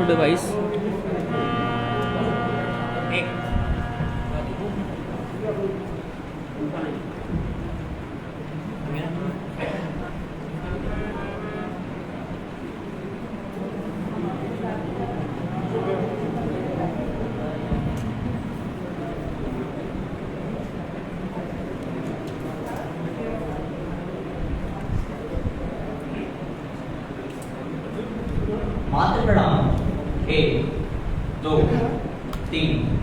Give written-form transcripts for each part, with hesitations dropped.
Device मात्र प्रणाम 1 2 3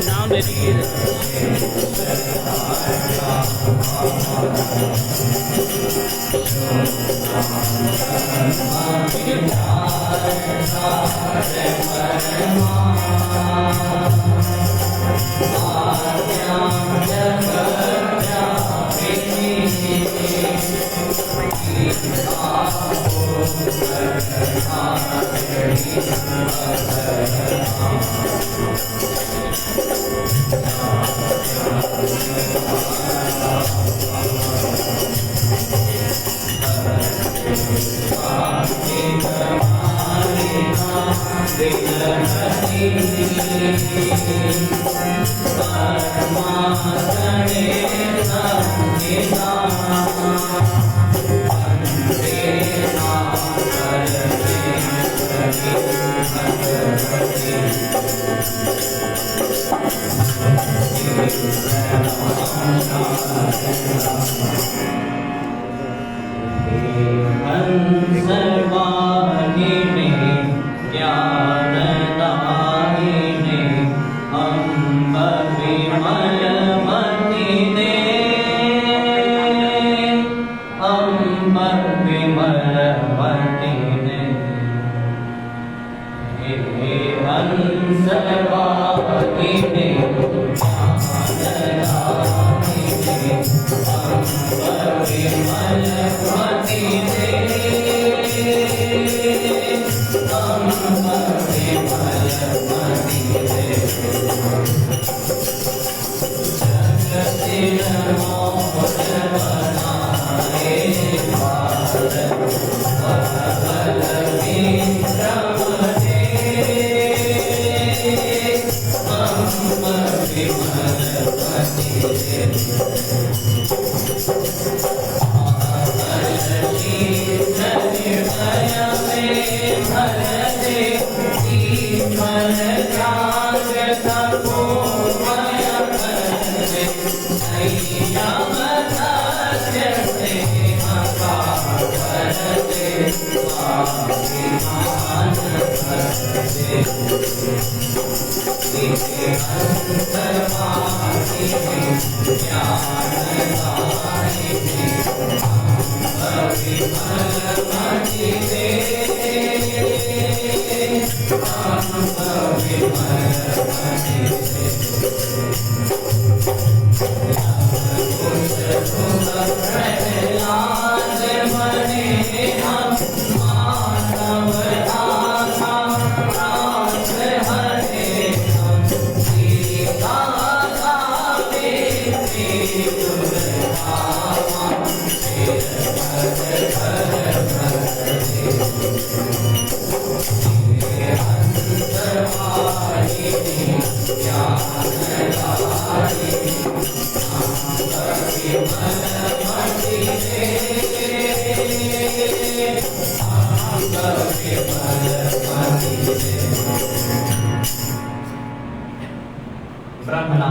नाम ले लीजिए। Yeah. ब्रह्मणा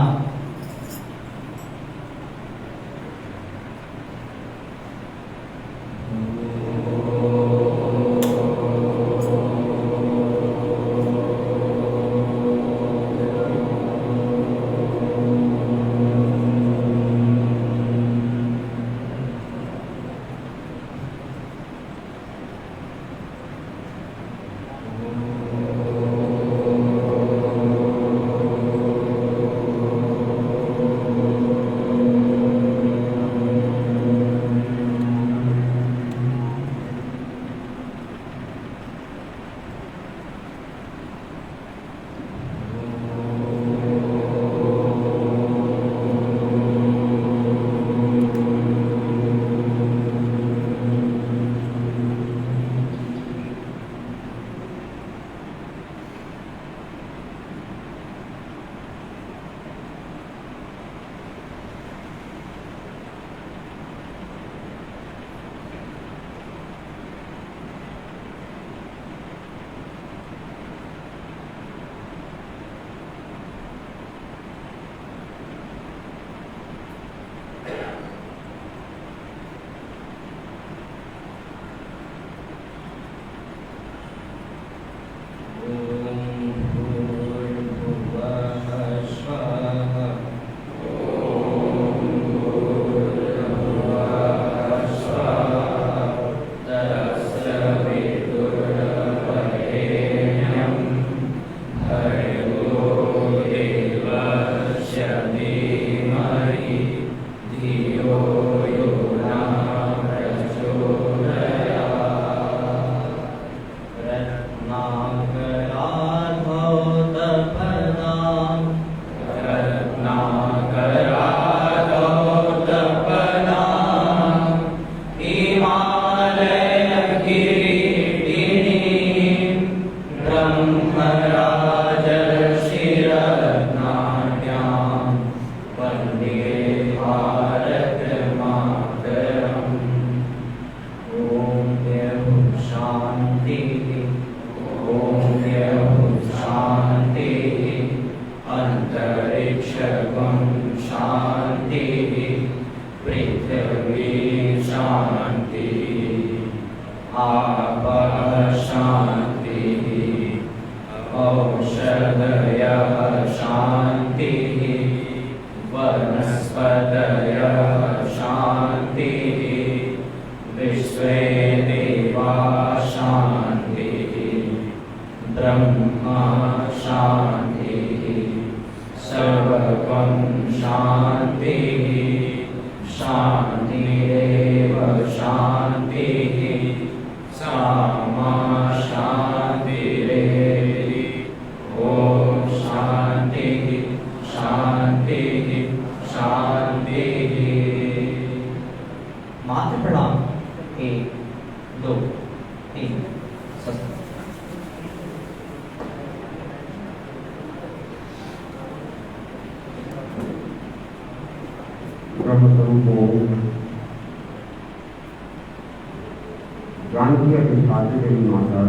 जानकी अधिष्ठात्री देवी माता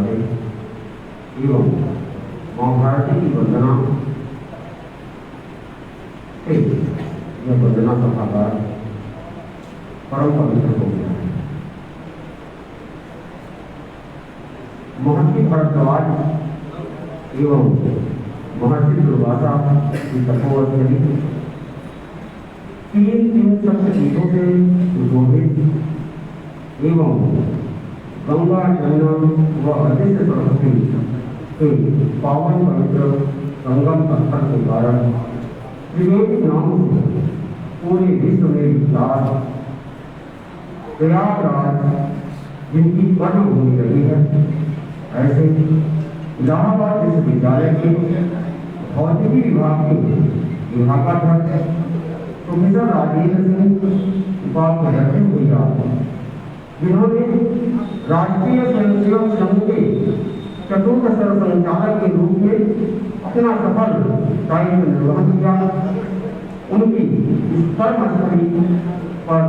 एवं माँ भारती की वंदना यह वंदना सभागार परम पवित्र हो गया है। महर्षि भरद्वाज एवं महर्षि दुर्वासा की तपोवधि 3 शक्तिपीठों से सुशोभित एवं गंगा जमुना व अदृश्य सरस्वती के पावन पवित्र संगम स्थल के कारण त्रिवेणी नाम से पूरे विश्व में विख्यात प्रयागराज जिनकी कर्म भूमि रही है, ऐसे इलाहाबाद विश्वविद्यालय के भौतिकी विभाग के विभागाध्यक्ष प्रोफेसर राजेंद्र सिंह उपाध्याय भैया, जिन्होंने राष्ट्रीय स्वयंसेवक संघ के चतुर्थ सरसंचालक के रूप में अपना सफल दायित्व निर्वहन किया, उनकी इस कर्मस्थली पर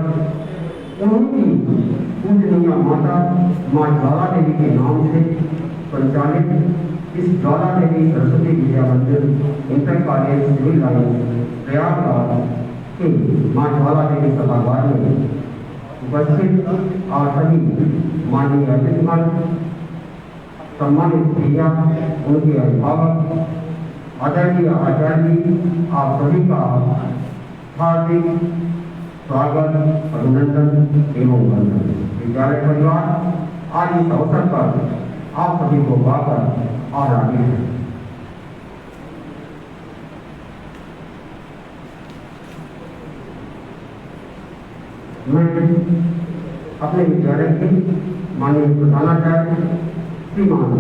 उनकी पूजनीय माता माँ ज्वाला देवी के नाम से संचालित इस Jwala Devi Saraswati Vidya Mandir inter college civil line Prayagraj के माँ ज्वाला देवी सभागार में उपस्थित और सभी माननीय अतिथिगण, सम्मानित भैया, उनके अभिभावक, आदरणीय आचार्य जी, आप सभी का हार्दिक स्वागत, अभिनंदन एवं वंदन। विद्यालय परिवार आज इस अवसर पर आप सभी को पाकर और आगे है। मैं अपने विद्यालय के माननीय प्रधानाचार्य श्रीमान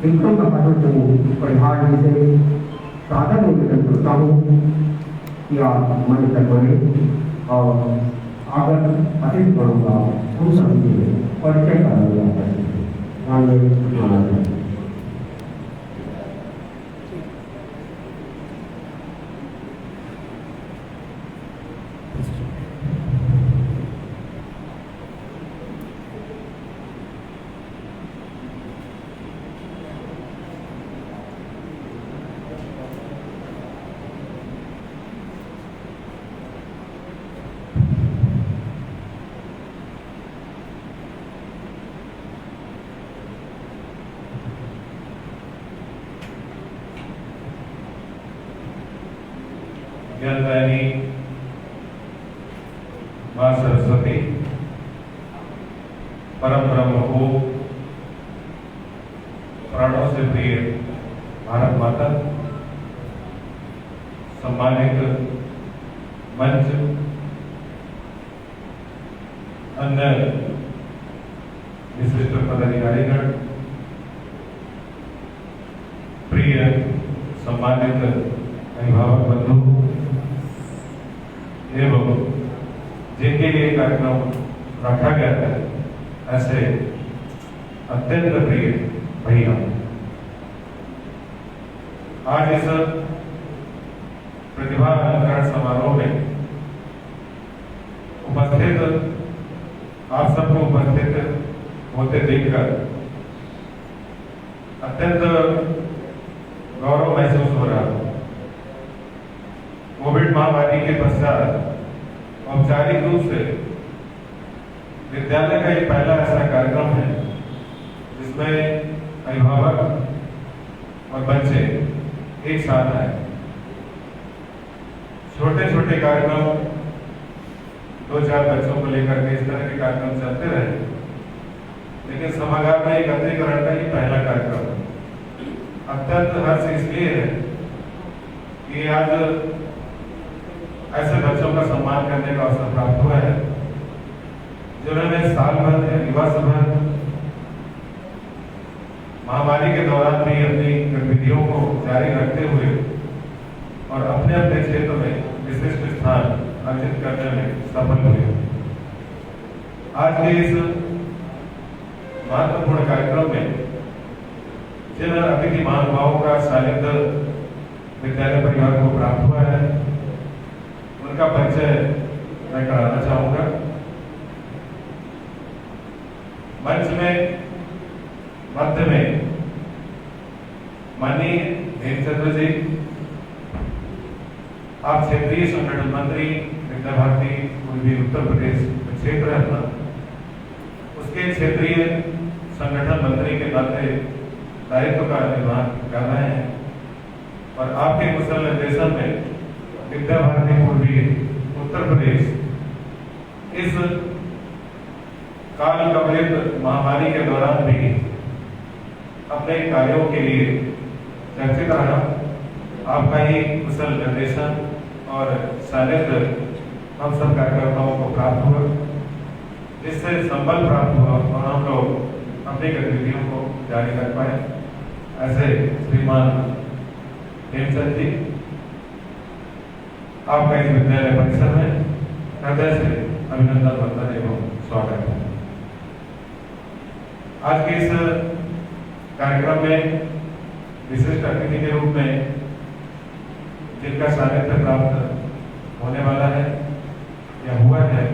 विक्रम बहादुर सिंह परिहार जी से सादर निवेदन करता हूँ कि आप मंच तक बने और आगर अतिथि बनूंगा उन सभी से परिचय कराया माननीय ज्ञानदायिनी माँ सरस्वती, परम ब्रह्म को प्राणों से प्रिय भारत माता, सम्मानित मंच, अन्य विशिष्ट पदाधिकारीगण, प्रिय सम्मानित अभिभावक बंधु एवं जिनके लिए कार्यक्रम रखा गया है, ऐसे अत्यंत प्रिय भैया, आज इस प्रतिभा अलंकरण समारोह में उपस्थित आप सबको उपस्थित होते देखकर अत्यंत गौरव महसूस हो रहा है। कोविड महामारी के पश्चात औपचारिक रूप से विद्यालय का ये पहला ऐसा कार्यक्रम है जिसमें अभिभावक और बच्चे एक साथ आए। छोटे छोटे कार्यक्रम 2-4 बच्चों को लेकर के इस तरह के कार्यक्रम चलते रहे, लेकिन सभागार में एकत्रीकरण का ये पहला कार्यक्रम है। अत्यंत हर्ष इसलिए है कि आज ऐसे बच्चों का सम्मान करने का अवसर प्राप्त हुआ है जिन्होंने साल भर दिवस भर महामारी के दौरान भी अपनी गतिविधियों को जारी रखते हुए और अपने अपने क्षेत्र में विशिष्ट स्थान अर्जित करने में सफल हुए। आज के इस महत्वपूर्ण कार्यक्रम में जिन अतिथि महानुभावों का सानिध्य विद्यालय परिवार को प्राप्त हुआ है, उनका परिचय मैं कराना चाहूंगा। मंच में मध्य में माननीय हेमचंद्र जी, आप क्षेत्रीय संगठन मंत्री विद्या भारती पूर्वी उत्तर प्रदेश क्षेत्र है अपना, उसके क्षेत्रीय संगठन मंत्री के नाते दायित्व का निर्वहन कर रहे हैं और आपके कुशल निर्देशन में विद्या भारती पूर्वी उत्तर प्रदेश इस काल कवलित महामारी के दौरान भी अपने कार्यों के लिए चर्चित रहा। आपका ही कुशल निर्देशन और सानिध्य हम सब कार्यकर्ताओं को प्राप्त हुआ, जिससे संबल प्राप्त हुआ और हम लोग अपनी गतिविधियों को जारी कर पाए। ऐसे श्रीमान हेमचंद जी, आपका इस विद्यालय परिसर में हृदय से अभिनंदन वंदन एवं स्वागत है। आज के इस कार्यक्रम में विशिष्ट अतिथि के रूप में जिनका सानिध्य प्राप्त होने वाला है या हुआ है,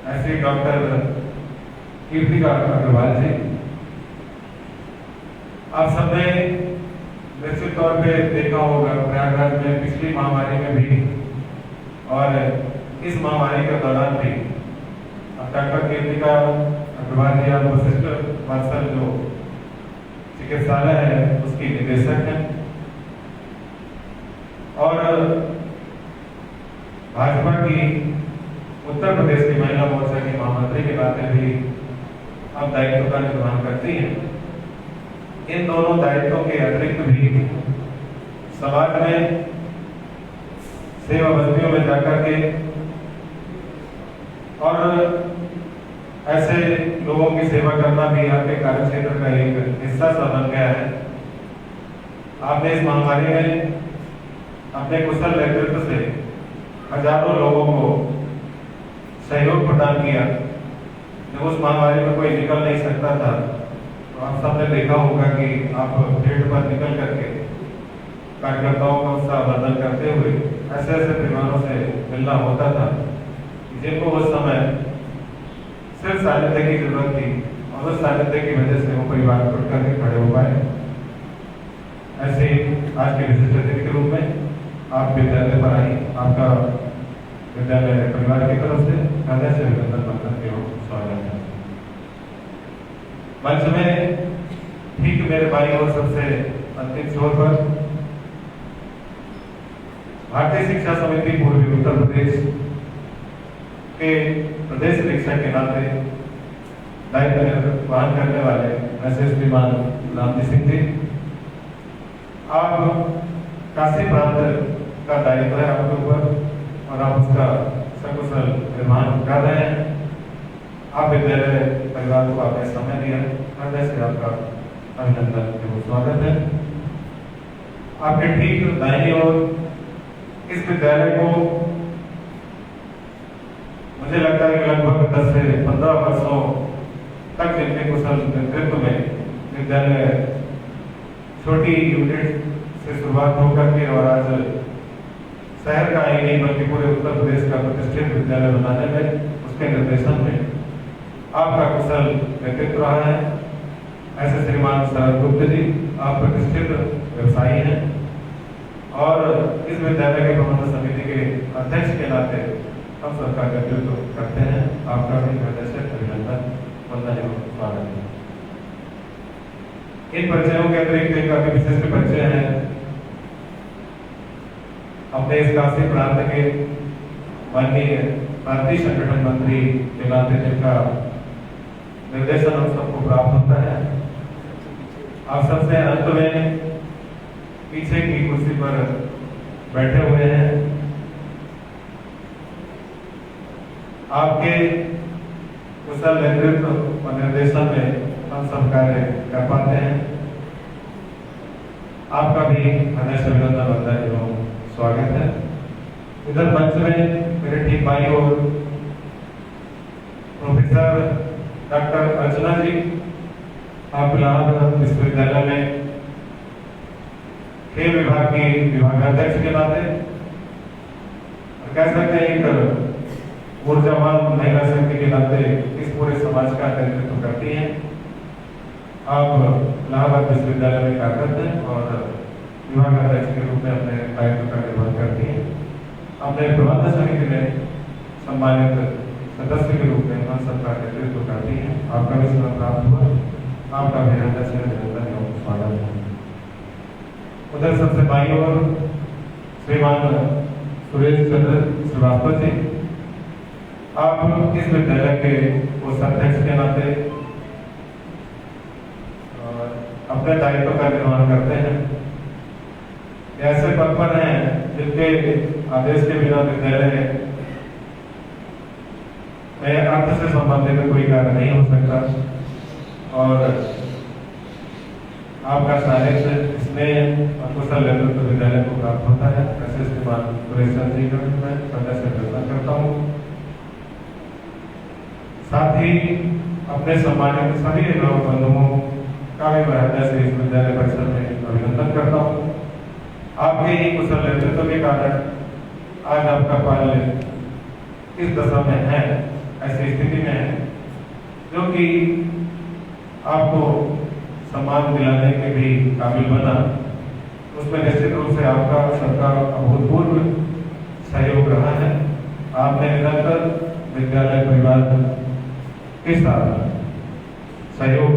ऐसे डॉक्टर कीर्तिका अग्रवाल जी। आप सबने निश्चित तौर पे देखा होगा प्रयागराज में पिछली महामारी में भी और इस महामारी के दौरान भी डॉक्टर कीर्तिका अग्रवाल जी आप वशिष्ठ वत्सल जो चिकित्सालय है उसकी निदेशक हैं और भाजपा की उत्तर प्रदेश की महिला मोर्चा की महामंत्री के नाते भी अब दायित्व का निर्वहन करती हैं। इन दोनों दायित्वों के अतिरिक्त भी समाज में सेवा बस्तियों में जाकर के और ऐसे लोगों की सेवा करना भी आपके कार्य क्षेत्र का एक हिस्सा सा बन गया है। आपने इस महामारी में अपने कुशल नेतृत्व से हजारों लोगों को सहयोग प्रदान किया। जब उस महामारी में कोई निकल नहीं सकता था तो आप सबने देखा होगा कि आप फील्ड पर निकल करके कार्यकर्ताओं का उत्साहवर्धन करते हुए ऐसे ऐसे परिवारों से मिलना होता था जिनको उस समय सिर्फ सानिध्य की जरूरत थी और उस सानिध्य की वजह से वो परिवार छुट करके खड़े हो पाए। ऐसे आज के विशिष्ट अतिथि के रूप में आप विद्यालय पर आई, आपका विद्यालय परिवार की तरफ से हृदय से अभिनंदन वंदन एवं स्वागत है। मंच में ठीक मेरे बाईं ओर सबसे अंतिम छोर पर भारतीय शिक्षा समिति पूर्वी उत्तर प्रदेश के प्रदेश शिक्षक के नाते दायित्व निर्वहन करने वाले ऐसे श्रीमान रामजी सिंह जी, आप काशी प्रांत का दायित्व है आपके ऊपर और आप उसका सकुशल निर्वहन कर रहे हैं। आप विद्यालय परिवार को आपने समय दिया, हृदय से आपका अभिनंदन एवं स्वागत है। आपके ठीक दाहिनी ओर इस विद्यालय को मुझे लगता है कि लगभग 10 से 15 वर्षों तक जिनके कुशल नेतृत्व में विद्यालय छोटी यूनिट से शुरुआत होकर के और आज शहर का ही नहीं बल्कि पूरे उत्तर प्रदेश का प्रतिष्ठित विद्यालय बनाने में उसके निर्देशन में आपका कुशल नेतृत्व रहा है। ऐसे श्रीमान शरद गुप्त जी, आप प्रतिष्ठित व्यवसायी हैं और इस विद्यालय के प्रबंधन समिति के अध्यक्ष के नाते हम सबका नेतृत्व करते हैं। आपका भी हृदय से अभिनंदन वंदन एवं स्वागत है। इन परिचयों के अतिरिक्त एक काफी विशिष्ट परिचय है अपने इस काशी प्रांत के माननीय भारतीय संगठन मंत्री के नाते जिनका निर्देशन हम सबको प्राप्त होता है। आप सबसे अंत में पीछे की कुर्सी पर बैठे हुए हैं। आपके कुशल नेतृत्व और निर्देशन में हम सब कार्य कर पाते हैं। आपका भी हृदय से अभिनंदन वंदन एवं स्वागत है। इधर मंच में मेरे ठीक बाईं ओर प्रोफेसर डॉक्टर अर्चना जी, आप इलाहाबाद विश्वविद्यालय में खेल विभाग की विभागाध्यक्ष के नाते कह सकते हैं एक ऊर्जावान महिला शक्ति के नाते इस पूरे समाज का नेतृत्व करती हैं। आप इलाहाबाद विश्वविद्यालय में कार्यरत हैं और विभागाध्यक्ष के रूप में अपने दायित्व का निर्वहन करती हैं। अपने प्रबंधन समिति में सम्मानित सदस्य के रूप में हम सबका नेतृत्व करती हैं। आपका भी समय प्राप्त हुआ, आपका अभिनंदन से निरंतर एवं स्वागत है। उधर सबसे बाईं ओर श्रीमान सुरेश चंद्र श्रीवास्तव जी, आप इस विद्यालय के कोषाध्यक्ष के नाते अपने दायित्व का निर्वहन करते हैं। ऐसे पद पर हैं जिनके आदेश के बिना विद्यालय में अर्थ से संबंधित कोई कार्य नहीं हो सकता और आपका साहित्य स्नेह और कुशल नेतृत्व विद्यालय को प्राप्त होता है। ऐसे श्रीमान सुरेश चंद्र जी का मैं सदा से अभिनंदन करता हूँ। साथ ही अपने सम्मानित सभी अभिभावक बंधुओं का भी मैं हृदय से इस विद्यालय परिसर में अभिनंदन करता हूँ। आपके ही कुशल नेतृत्व के कारण आज आपका बाल्य इस दशा में है, ऐसी स्थिति में है जो कि आपको सम्मान दिलाने के भी काबिल बना। उसमें निश्चित रूप से आपका सबका अभूतपूर्व सहयोग रहा है। आपने निरंतर विद्यालय परिवार के साथ सहयोग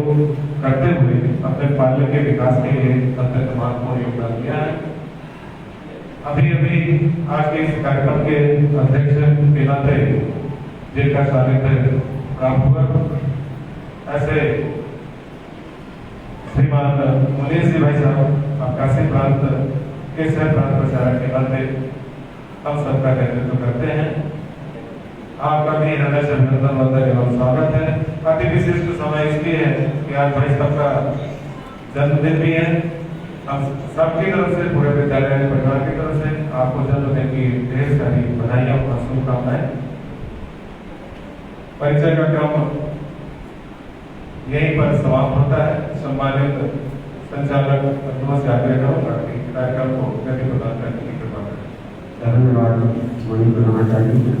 करते हुए अपने बाल्य के विकास के लिए अत्यंत महत्वपूर्ण योगदान दिया है। अभी अभी आज के इस कार्यक्रम के अध्यक्ष के नाते जिनका सानिध्य प्राप्त हुआ, ऐसे श्रीमान मुनीश जी भाई साहब, आप काशी प्रांत के सह प्रांत प्रचारक के नाते हम सबका नेतृत्व करते हैं। आपका भी हृदय से अभिनंदन वंदन एवं स्वागत है। अति विशिष्ट समय इसलिए है कि आज भाई साहब का जन्मदिन भी है। हम सबकी तरफ से, पूरे विद्यालय परिवार की तरफ से आपको जन्मदिन की ढेर सारी बधाइयां और शुभकामनाएं। परिचय का क्रम यहीं पर समाप्त होता है। सम्मानित संचालक बंधुओं से आग्रह करूंगा कि कार्यक्रम को गति प्रदान करने की कृपा करें। धन्यवाद मणिपुर महाचार्य।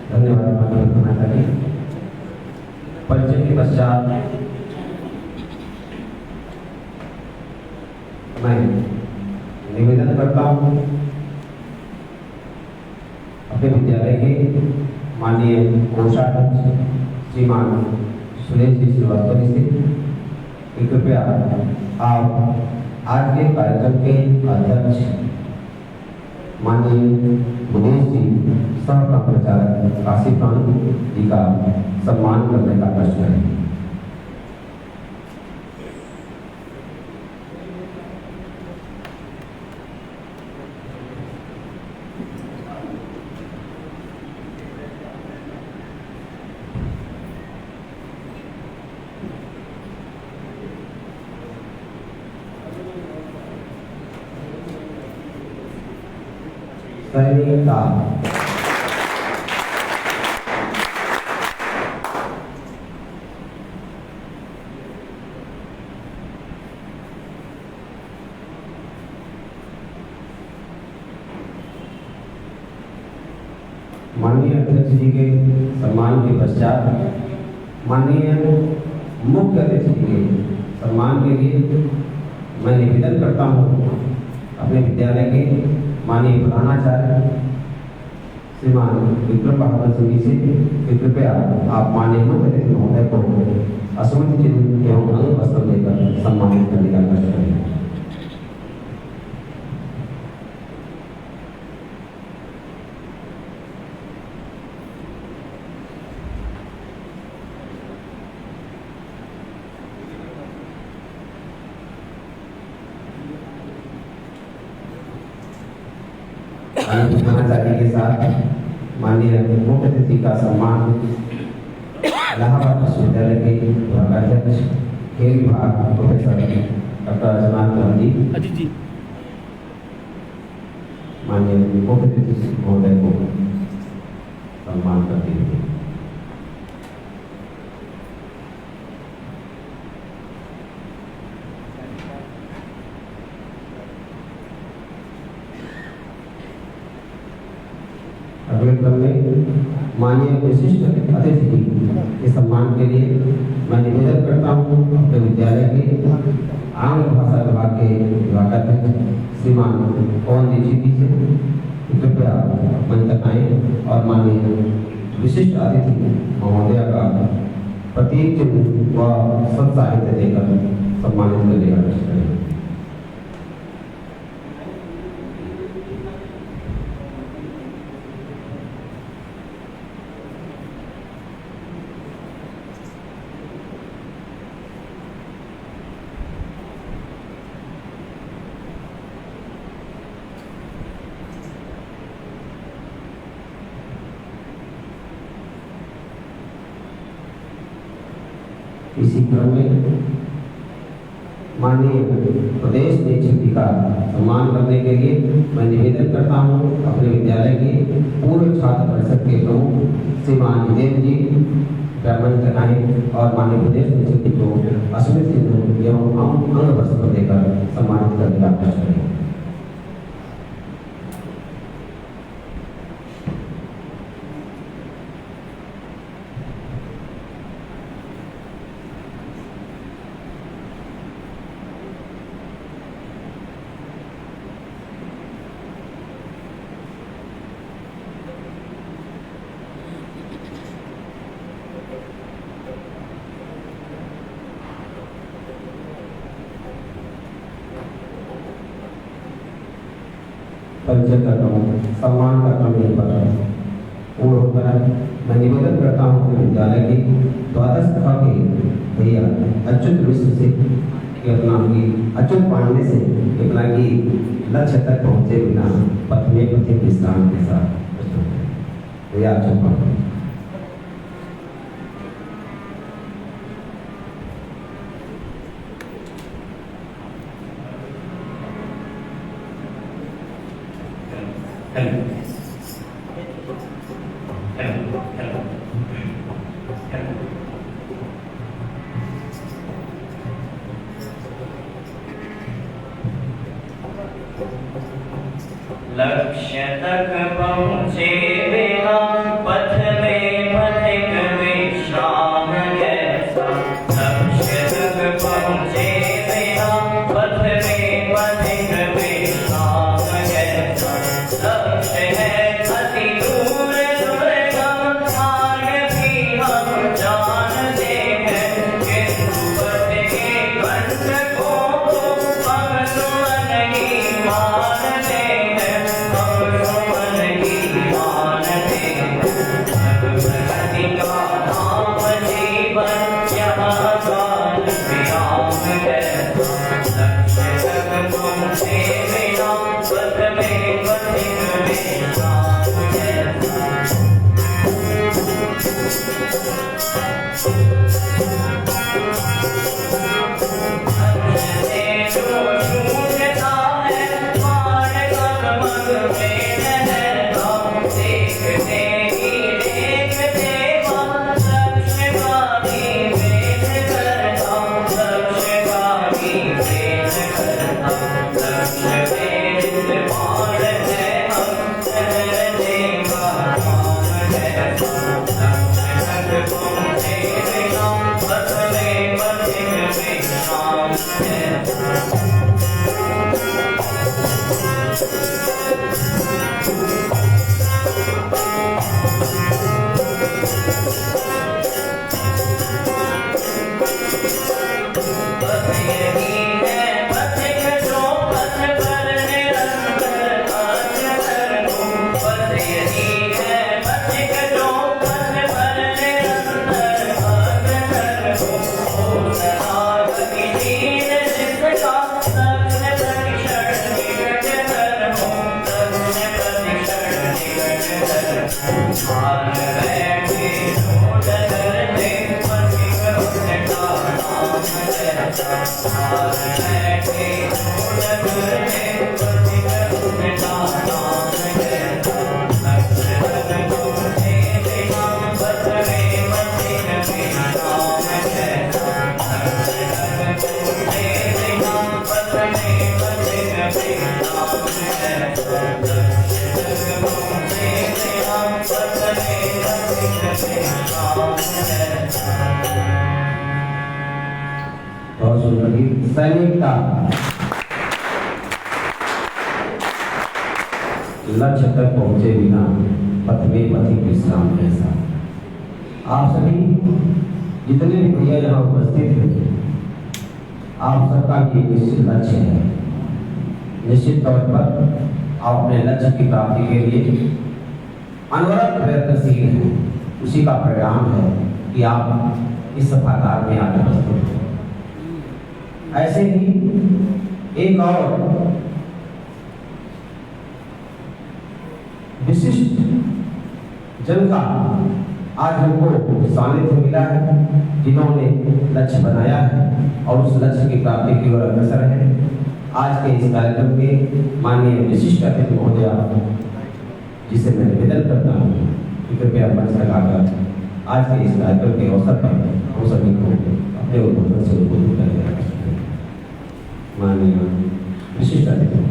धन्यवाद माननीय महाचार्य। परिचय के पश्चात मैं निवेदन करता हूँ अपने विद्यालय के माननीय कोषाध्यक्ष श्रीमान सुरेश जी श्रीवास्तव जी से कि कृपया आप आज के कार्यक्रम के अध्यक्ष माननीय मुनीश जी सह का प्रचारक काशी प्रांत जी का सम्मान करने का कष्ट करें। सैनिका माननीय अध्यक्ष जी के सम्मान के पश्चात माननीय मुख्य अतिथि के सम्मान के लिए मैं निवेदन करता हूँ अपने विद्यालय के माननीय प्रधानाचार्य श्रीमान विक्रम बहादुर सिंह जी से कि कृपया आप माननीय मुख्य अतिथि महोदय को अस्मृति चिन्ह एवं अंग वस्त्र देकर सम्मानित करने का कष्ट करें। महाचार्य के साथ माननीय मुख्य अतिथि का सम्मान इलाहाबाद विश्वविद्यालय के अध्यक्ष खेल विभाग प्रोफेसर डॉक्टर जनार्दन जी, अजीत जी, माननीय मुख्य अतिथि महोदय को सम्मान करते हुए अगले क्रम में माननीय विशिष्ट अतिथि के सम्मान के लिए मैं निवेदन करता हूँ अपने विद्यालय के आंग्ल भाषा विभाग के विभागाध्यक्ष श्रीमान पवन दीक्षित जी से कृपया मंच तक आएं और माननीय विशिष्ट अतिथि महोदय का प्रतीक चिन्ह व संत साहित्य देकर सम्मानित करने का प्रयास करें। इसी क्रम में माननीय प्रदेश शिक्षक का सम्मान करने के लिए मैं निवेदन करता हूं अपने विद्यालय के पूर्व छात्र परिषद के प्रमुख श्रीमान जितेंद्र जी मंच तक और माननीय प्रदेश शिक्षक को अस्मित चिन्ह एवं अंग वस्त्र देकर सम्मानित करने का प्रयास करें। परिचय करता हूँ, सम्मान का क्रम यहीं पर पूर्ण होता है। मैं निवेदन करता हूँ कि विद्यालय की द्वादश कक्षा के भैया अच्युत मिश्र से कि अपना की अच्युत पांडे से अपना की लक्ष्य तक पहुँचे बिना पथ में पथिक विश्राम के साथ भैया अच्युत पांडे। लक्ष्य तक पहुँचे बिना पथ में पथिक विश्राम जैसा। लक्ष्य तक पहुँचे बिना पथ में पथिक विश्राम जैसा। लक्ष्य है अति दूर दुर्गम मार्ग भी हम जानते हैं, किंतु पथ के कंटकों को हम सुमन ही मानते हैं। बैठे बहुत सुंदर गीत सैनिकता। लक्ष्य तक पहुंचे बिना पथ में पथिक विश्राम कैसा। आप सभी जितने भी भैया यहाँ उपस्थित हैं, आप सबका भी एक निश्चित लक्ष्य है। निश्चित तौर पर आप अपने लक्ष्य की प्राप्ति के लिए अनवरत प्रयत्नशील हैं। उसी का परिणाम है कि आप इस सफलता में आगे बढ़ते हैं। ऐसे ही एक और विशिष्ट जन का आज हमको सानिध्य मिला है, जिन्होंने लक्ष्य बनाया है और उस लक्ष्य की प्राप्ति की ओर अग्रसर है। आज के इस कार्यक्रम के माननीय विशिष्ट अतिथि महोदया, जिसे मैं निवेदन करता हूँ कि कृपया मंच लगाकर आज के इस कार्यक्रम के अवसर पर हम सभी को अपने उद्बोधन से उद्बोधित करें। माननीय विशिष्ट अतिथि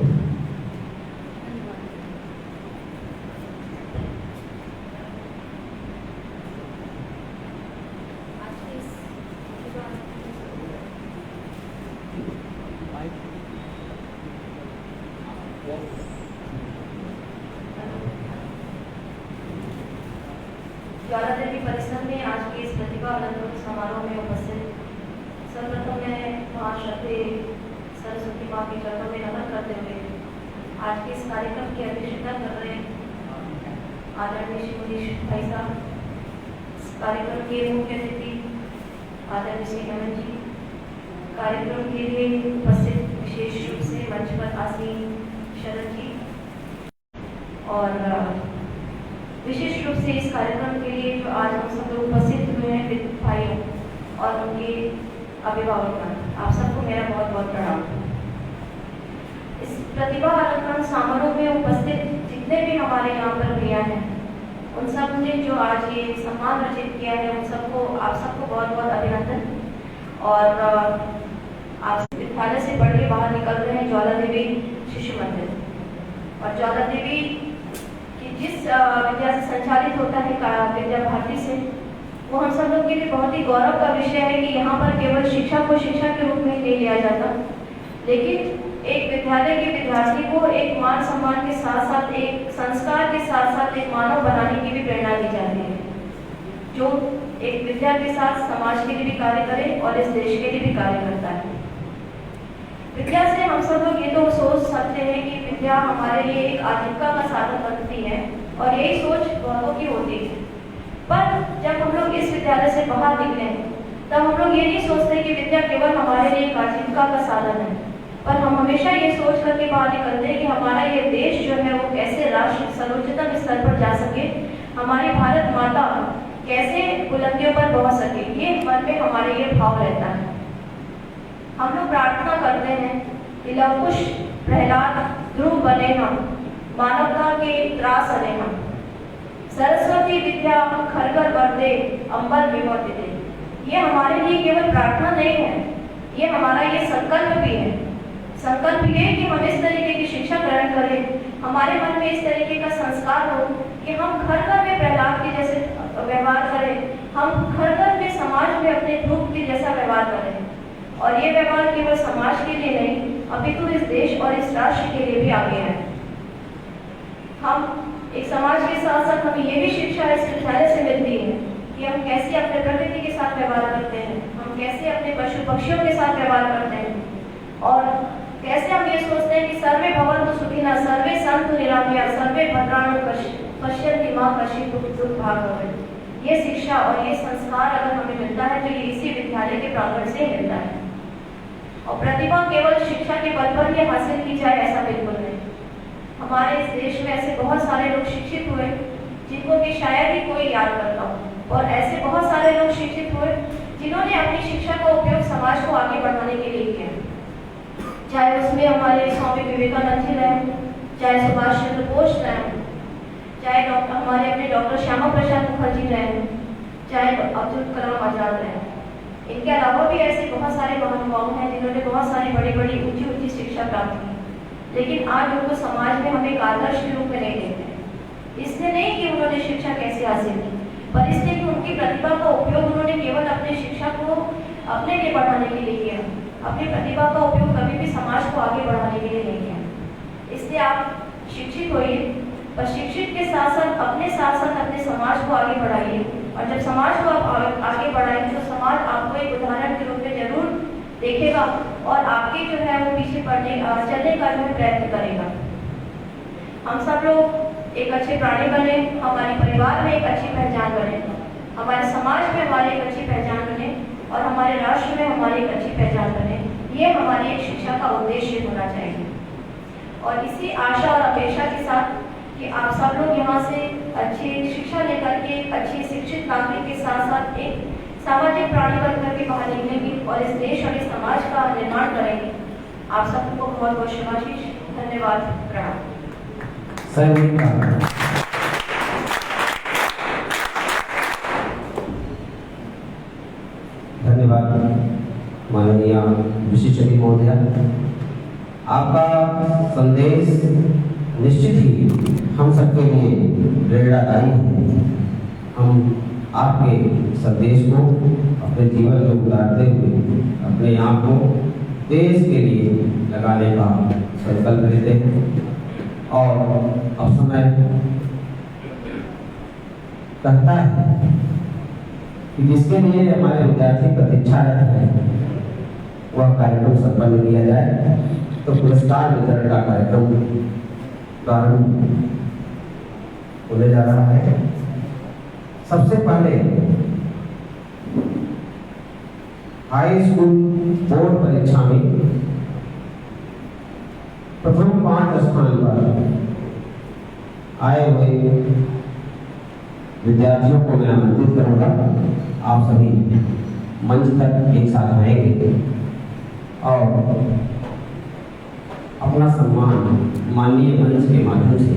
ज्वाला देवी परिसर में आज के इस प्रतिभा अलंकृत समारोह में उपस्थित सर्वप्रथम मैं महाश्रद्धे सरस्वती माँ के चरणों में नमन करते हुए आज के इस कार्यक्रम की अध्यक्षता कर रहे आदरणीय श्री मनीष भाई साहब, कार्यक्रम के मुख्य अतिथि आदरणीय श्री नमन जी, कार्यक्रम के लिए उपस्थित विशेष रूप से मंच पर आसीन शरद जी और विशेष रूप से इस कार्यक्रम के लिए जो आज हम सब लोग उपस्थित हुए हैं विद्युत भाइयों और उनके अभिभावक, आप सबको मेरा बहुत बहुत प्रणाम। इस प्रतिभा अलंकरण समारोह में उपस्थित जितने भी हमारे यहाँ पर भैया हैं, उन सब ने जो आज ये सम्मान अर्जित किया है, उन सबको आप सबको बहुत बहुत अभिनंदन। और आप विद्यालय से पढ़ के बाहर निकल रहे हैं ज्वाला देवी शिशु मंदिर, और ज्वाला देवी जिस विद्या से संचालित होता है विद्या भारती से, वो हम सब लोग के लिए बहुत ही गौरव का विषय है कि यहाँ पर केवल शिक्षा को शिक्षा के रूप में ले लिया जाता, लेकिन एक विद्यालय के विद्यार्थी को एक मान सम्मान के साथ साथ एक संस्कार के साथ साथ एक मानव बनाने की भी प्रेरणा दी जाती है, जो एक विद्या के साथ समाज के लिए भी कार्य करे और इस देश के लिए भी कार्य करता है। विद्या से हम सब लोग ये तो सोच सकते हैं कि विद्या हमारे लिए एक आजीविका का साधन बनती है, और यही सोच बहुतों की होती है। पर जब हम लोग इस विद्यालय से बाहर निकले तब हम लोग ये नहीं सोचते कि विद्या केवल हमारे लिए एक आजीविका का साधन है, पर हम हमेशा ये सोच करके बाहर निकलते हैं कि हमारा ये देश जो है वो कैसे राष्ट्र सर्वोच्चतम स्तर पर जा सके, हमारी भारत माता कैसे बुलंदियों पर पहुंच सके, ये मन में हमारे ये भाव रहता है। हम लोग प्रार्थना करते हैं कि लव कुश प्रहलाद ध्रुव बने हम, मानवता के त्रास अने हम, सरस्वती विद्या खरगर वर्दे अंबर विमोद दे। ये हमारे लिए केवल प्रार्थना नहीं है, ये हमारा ये संकल्प भी है। संकल्प ये कि हम इस तरीके की शिक्षा ग्रहण करें, हमारे मन में इस तरीके का संस्कार हो कि हम घर घर में प्रहलाद के जैसे व्यवहार करें, हम घर घर में समाज में अपने ध्रुव के जैसा व्यवहार करें। और ये व्यवहार केवल समाज के लिए नहीं, अपितु इस देश और इस राष्ट्र के लिए भी आगे है। हम एक समाज के साथ साथ हमें ये भी शिक्षा इस विद्यालय से मिलती है कि हम कैसे अपने प्रकृति के साथ व्यवहार करते हैं, हम कैसे अपने पशु पक्षियों के साथ व्यवहार करते हैं, और कैसे हम ये सोचते हैं कि सर्वे भवन्तु सुखिनः, सर्वे सन्तु निरामयाः, सर्वे भद्राणि पश्यन्ति मा कश्चित् दुःखभाग्। ये शिक्षा और ये संस्कार अगर हमें मिलता है तो ये इसी विद्यालय के प्रांगण से मिलता है। और प्रतिभा केवल शिक्षा के बल पर ही हासिल की जाए ऐसा बिल्कुल नहीं। हमारे इस देश में ऐसे बहुत सारे लोग शिक्षित हुए जिनको कि शायद ही कोई याद करता हो, और ऐसे बहुत सारे लोग शिक्षित हुए जिन्होंने अपनी शिक्षा का उपयोग समाज समाज को आगे बढ़ाने के लिए किया, चाहे उसमें हमारे स्वामी विवेकानंद जी रहे, चाहे सुभाष चंद्र बोस रहे, चाहे हमारे अपने डॉक्टर श्यामा प्रसाद मुखर्जी रहे, चाहे अब्दुल कलाम आजाद रहे। इनके अलावा भी ऐसे बहुत सारे महानुभाव हैं जिन्होंने बहुत सारी बड़ी बड़ी ऊंची ऊंची शिक्षा प्राप्त की, लेकिन आज उनको समाज में हम एक आदर्श के रूप में नहीं देखते हैं। इसलिए नहीं कि उन्होंने शिक्षा कैसे हासिल की, पर इसलिए कि उनकी प्रतिभा का उपयोग उन्होंने केवल अपनी शिक्षा को अपने लिए बढ़ाने के लिए किया, अपनी प्रतिभा का उपयोग कभी भी समाज को आगे बढ़ाने के लिए नहीं किया। इसलिए आप शिक्षित होइए, पर शिक्षित के साथ साथ अपने समाज को आगे बढ़ाइए, और जब समाज को आप आगे बढ़ाएंगे तो समाज आपको एक उदाहरण के रूप में जरूर देखेगा और आपके जो है वो पीछे चलने का जो प्रयत्न करेगा। हम सब लोग एक अच्छे प्राणी बने, हमारे परिवार में एक अच्छी पहचान बने, हमारे समाज में हमारी एक अच्छी पहचान बने, और हमारे राष्ट्र में हमारी एक अच्छी पहचान बने। ये हमारी एक शिक्षा का उद्देश्य होना चाहिए। और इसी आशा और अपेक्षा के साथ कि आप सब लोग यहाँ से अच्छी शिक्षा लेकर के अच्छी शिक्षित नागरिक के साथ साथ एक सामाजिक प्राणी बनकर के बाहर निकलेंगे और इस देश और इस समाज का निर्माण करेंगे। आप सबको बहुत बहुत शुभाशीष, धन्यवाद, प्रणाम। धन्यवाद माननीय विशिष्ट अतिथि महोदय, आपका संदेश निश्चित ही हम सबके लिए प्रेरणादायी है। हम आपके संदेश को अपने जीवन में उतारते हुए अपने आप को देश के लिए लगाने का संकल्प लेते हैं। और अब समय कहता है कि जिसके लिए हमारे विद्यार्थी प्रतीक्षारत हैं वह कार्यक्रम संपन्न किया जाए, तो पुरस्कार वितरण का कार्यक्रम प्रारंभ होने जा रहा है। सबसे पहले हाई स्कूल बोर्ड परीक्षा में प्रथम 5 स्थान पर आए हुए विद्यार्थियों को मैं आमंत्रित करूंगा। आप सभी मंच तक एक साथ आएंगे और अपना सम्मान माननीय मंच के माध्यम से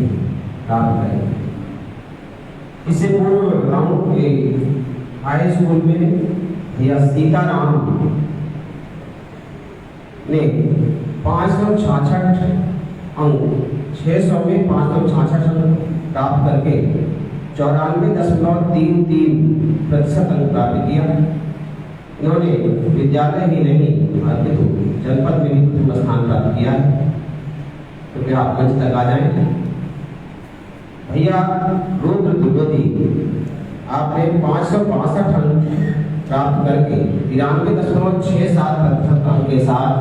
प्राप्त करेंगे। इससे पूर्व बताऊं कि हाई स्कूल में भैया सीताराम ने 566 अंक 600 में 566 अंक प्राप्त करके 94.33% अंक प्राप्त किया। इन्होंने विद्यालय ही नहीं अपितु जनपद में भी प्रथम स्थान प्राप्त किया है। तो फिर आप मंच तक आ जाएं। भैया रुद्र द्विवेदी, आपने 562 अंक प्राप्त करके 93.67% अंक के साथ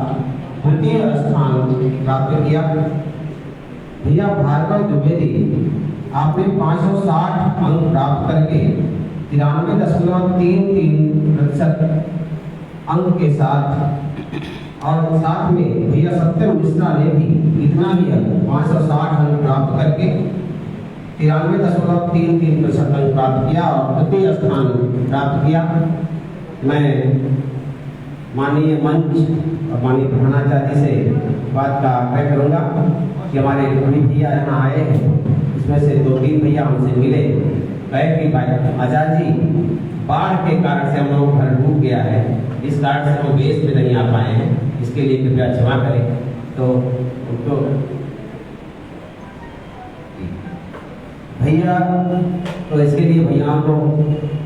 द्वितीय स्थान प्राप्त किया। भैया भार्गव द्विवेदी, आपने 560 अंक प्राप्त करके 93.33% अंक के साथ, और साथ में भैया सत्यम मिश्रा ने भी इतना ही अंक 560 अंक प्राप्त करके 93.33% अंक प्राप्त किया और तृतीय स्थान प्राप्त किया। मैं माननीय मंच और माननीय प्रधानाचार्य से बात का आग्रह करूंगा कि हमारे सभी भैया यहाँ आए हैं, इसमें से 2-3 भैया हमसे मिले, कहे कि भाई आजाद जी, बाढ़ के कारण से हम लोग घर डूब गया है, इस कारण से हम बेस में नहीं आ पाए हैं, इसके लिए कृपया क्षमा करें। तो भैया, तो इसके लिए भैया को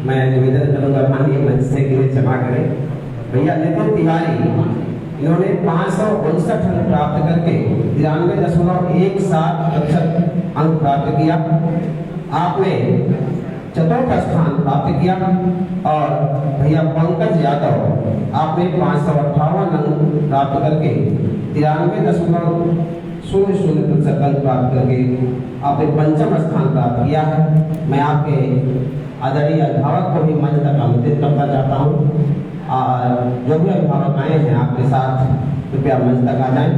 मैं निवेदन करूंगा माननीय मंच से कि क्षमा करें। भैया नितिन तिवारी, इन्होंने 559 अंक प्राप्त करके 93.17% अंक प्राप्त किया। आपने चतुर्थ स्थान प्राप्त किया। और भैया पंकज यादव, आपने 558 अंक प्राप्त करके 93.00% अंक प्राप्त करके आपने पंचम स्थान प्राप्त किया है। मैं आपके आदरणीय अभिभावक को भी मंच तक आमंत्रित करना चाहता हूँ। जो भी अभिभावक आए हैं आपके साथ कृपया मंच तक आ जाएं।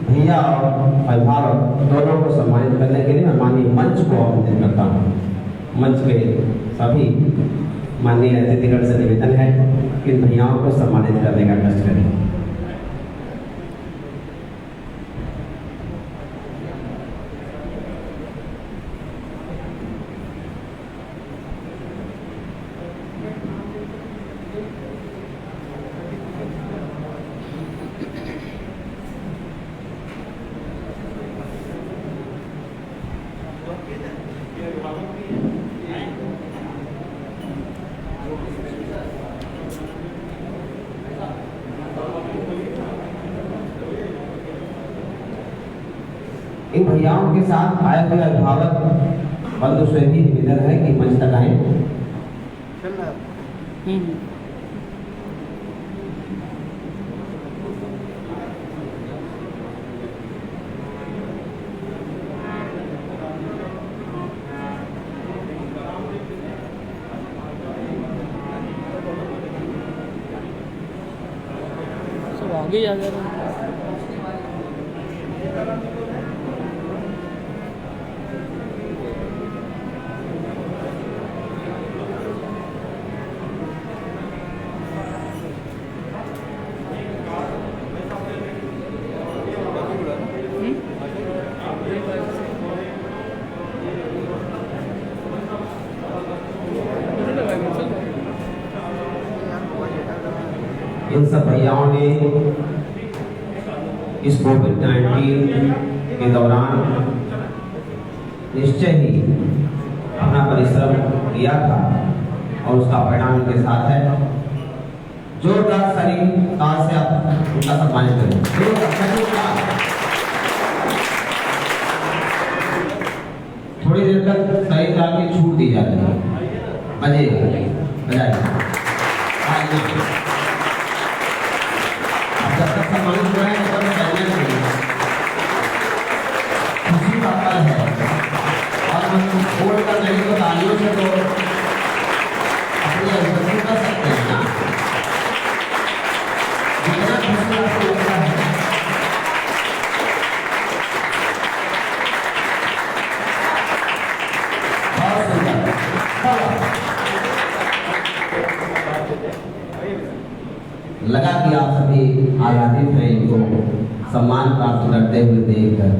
भैया और अभिभावक दोनों को सम्मानित करने के लिए मैं माननीय मंच को आमंत्रित करता हूँ। मंच पे सभी माननीय अतिथिगण से निवेदन है इन भैयाओं को सम्मानित करने का कष्ट करें। इन भैयाओं के साथ आए हुए अभिभावक बंधु स्वयं ही निवेदन है कि मंच तक आए। सब आगे ही आ जा रहे हैं। इन सब भैयाओं ने इस कोविड-19 के दौरान निश्चय ही अपना परिश्रम किया था और उसका परिणाम के साथ है। जोरदार ताल से आप उनका सम्मानित करें। थोड़ी देर तक सही ताल की छूट दी जाती है। बजाइए जब तक सम्मानित हो रहे हैं तब तक चलना चाहिए। खुशी का पल है और हम छोड़ कर नहीं तो तालियों से तो अपनी अभिव्यक्ति कर सकते हैं ना। जितना खुशी आपको लगता है बहुत सुंदर लगा कि आप सभी आह्लादित हैं इनको सम्मान प्राप्त करते हुए देखकर।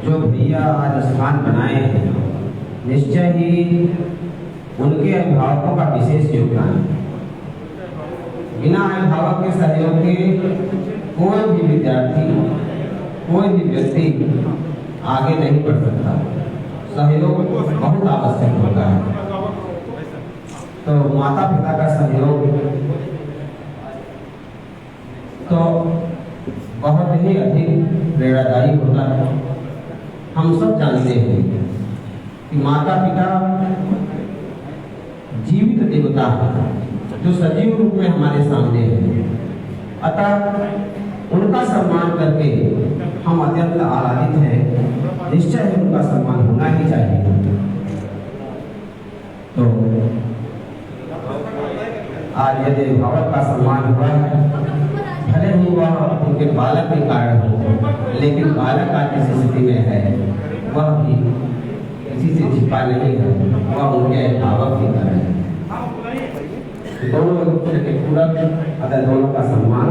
जो भैया आज स्थान बनाए हैं निश्चय ही उनके अभिभावकों का विशेष योगदान है। बिना अभिभावक के सहयोग के कोई भी विद्यार्थी कोई भी व्यक्ति आगे नहीं बढ़ सकता। सहयोग बहुत आवश्यक होता है। तो माता पिता का सहयोग तो बहुत ही अधिक प्रेरणादायी होता है। हम सब जानते हैं कि माता पिता जीवित देवता है जो सजीव रूप में हमारे सामने है। अतः उनका सम्मान करके हम अत्यंत आह्लादित हैं। निश्चय ही उनका सम्मान होना ही चाहिए। तो आज यदि अभिभावक का सम्मान हुआ है, भले ही वह उनके बालक के कारण हो, लेकिन बालक आज जिस स्थिति में है वह भी किसी से छिपा नहीं है, वह उनके अभिभावक के कारण है। दोनों के पूरक अगर दोनों का सम्मान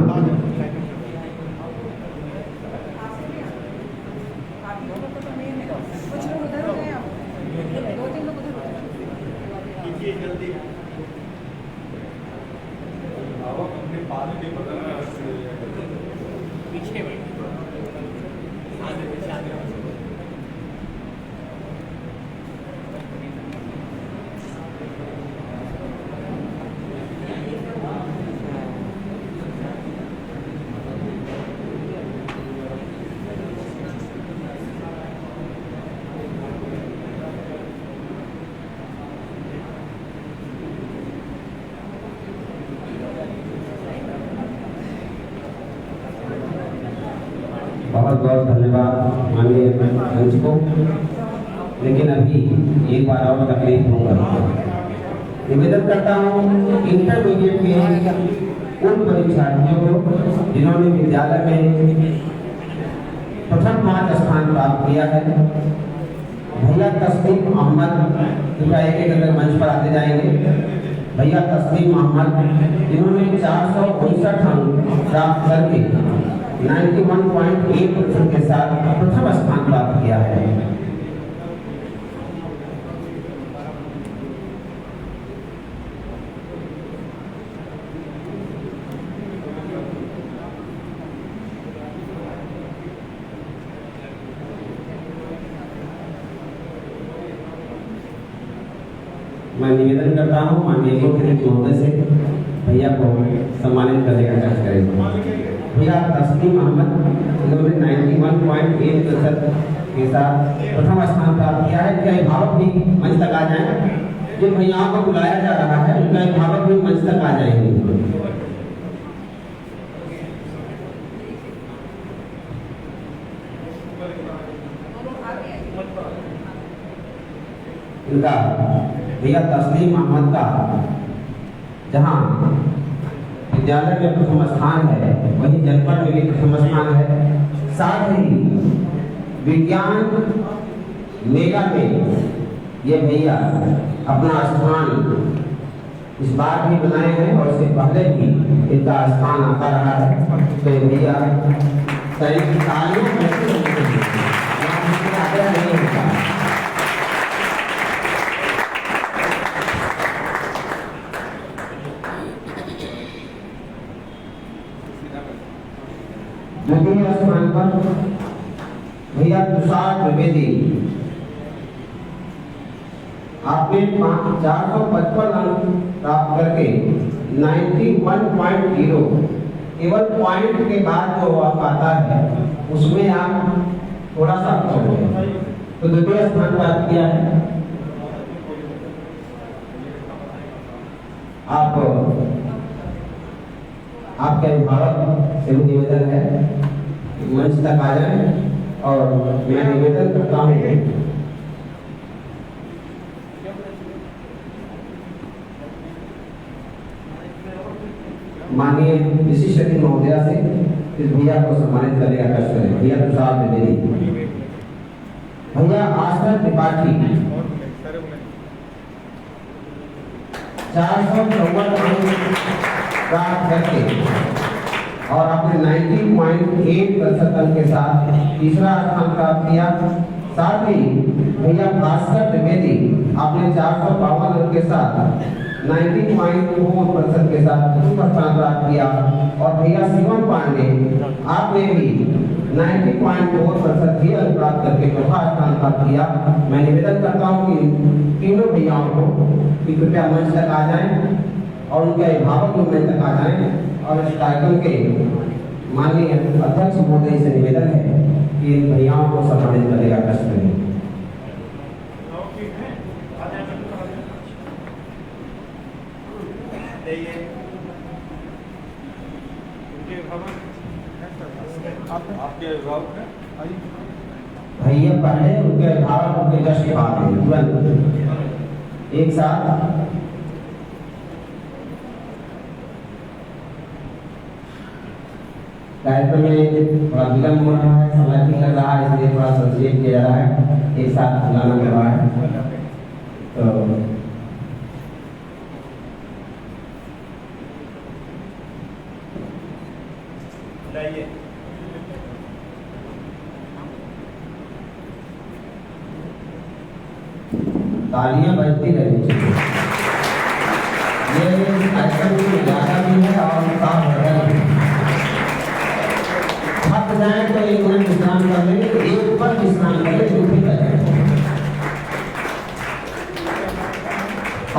बहुत बहुत धन्यवाद माननीय मंच को। लेकिन अभी एक बार और तकलीफ होगा, निवेदन करता हूँ इंटरमीडिएट के उन परीक्षार्थियों को जिन्होंने विद्यालय में प्रथम 5 स्थान प्राप्त किया है। भैया तस्लीम मोहम्मद कृपया एक अंदर मंच पर आते जाएंगे। भैया तस्लीम मोहम्मद जिन्होंने 459 अंक प्राप्त करके 91.8% के साथ प्रथम स्थान प्राप्त किया है। मैं निवेदन करता हूँ माननीय मुख्यमंत्री महोदय से भैया को सम्मानित करने का कार्य करेंगे। भैया तस्लीम मोहम्मद इन्होंने 91.8% के साथ प्रथम स्थान प्राप्त किया है। क्या अभिभावक भी मंच तक आ जाएं? जिन भैयाओं को बुलाया जा रहा है उनका अभिभावक भी मंच तक आ जाएंगे। इनका भैया तस्लीम मोहम्मद का जहाँ विद्यालय में प्रथम स्थान है वहीं जनपद में भी प्रथम स्थान है। साथ ही विज्ञान मेला में ये भैया अपना स्थान इस बार भी बनाए हैं और इससे पहले भी इनका स्थान आता रहा है। तो ये भैया तालियों नहीं होता। द्वितीय स्थान पर भैया तुषार द्विवेदी, आपने 455 अंक प्राप्त करके 91.0 केवल पॉइंट के बाद जो अंक आता है उसमें आप थोड़ा सा तो द्वितीय स्थान प्राप्त किया है। आपके अभिभावक से निवेदन है मंच तक आ जाए और मैं निवेदन करता हूँ माननीय विशिष्ट अतिथि महोदया से इस भैया को सम्मानित करने का कष्ट करें। भैया तुषार द्विवेदी, भैया आस्था त्रिपाठी 454 अंक प्राप्त करके और आपने 90.8% अंक के साथ तीसरा स्थान प्राप्त किया। साथ ही भैया भास्कर द्विवेदी आपने 452 अंक के साथ 90.4% के साथ चतुर्थ स्थान प्राप्त किया। और भैया शिवम पांडे आपने भी 90.4% ही अंक प्राप्त करके चौथा स्थान प्राप्त किया। मैं निवेदन करता हूँ कि तीनों भैयाओं को कृपया मंच तक आ जाएं और उनके अभिभावक लोग मंच तक आ जाएं और इस कार्यक्रम के माननीय अध्यक्ष महोदय से निवेदन है कि इन भैयाओं को सम्मानित करने का कष्ट करें। आपके अभिभावक हैं भैया पहले उनके अभिभावक उनके जस्ट बाद में तुरंत एक साथ कार्यक्रम में थोड़ा विलम्ब हो रहा है, समय भी लग रहा है, इसलिए थोड़ा संक्षेप किया जा रहा है। एक साथ बुलाना पड़ रहा है तो तालियां बजती रहनी चाहिए। ये कार्यक्रम की ज़्यादा भी है और साफ है। थक जाए तो 1 मिनट विश्राम कर लेंगे, एक पर विश्राम कर लेंगे, फिर करेंगे।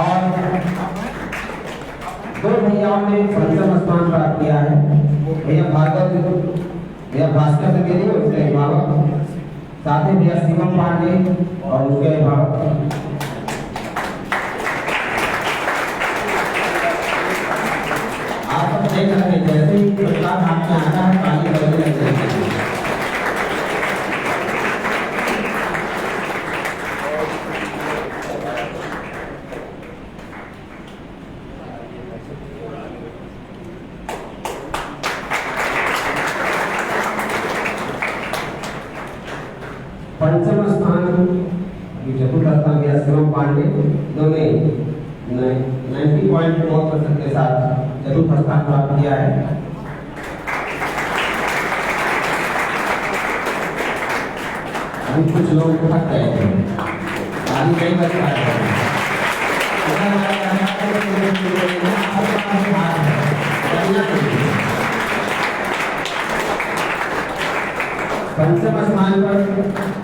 और 2 भैयाओं ने पंचम स्थान प्राप्त किया है। भैया भार्गव, भैया भास्कर द्विवेदी और उसके अभिभावक, साथ ही भैया शिवम पांडे और उसके अभिभावक। आप सब देख रहे हैं जैसे ही प्रसाद हाथ में आता है पानी बदलने लग जाती है। पंचम स्थान चतुर्थ स्थान गया शिवम पांडे, इन्होंने 90.4% के साथ चतुर्थ स्थान प्राप्त किया है। अभी कुछ लोग थक गए थे, पानी नहीं बच पा रहे थे। पंचम स्थान पर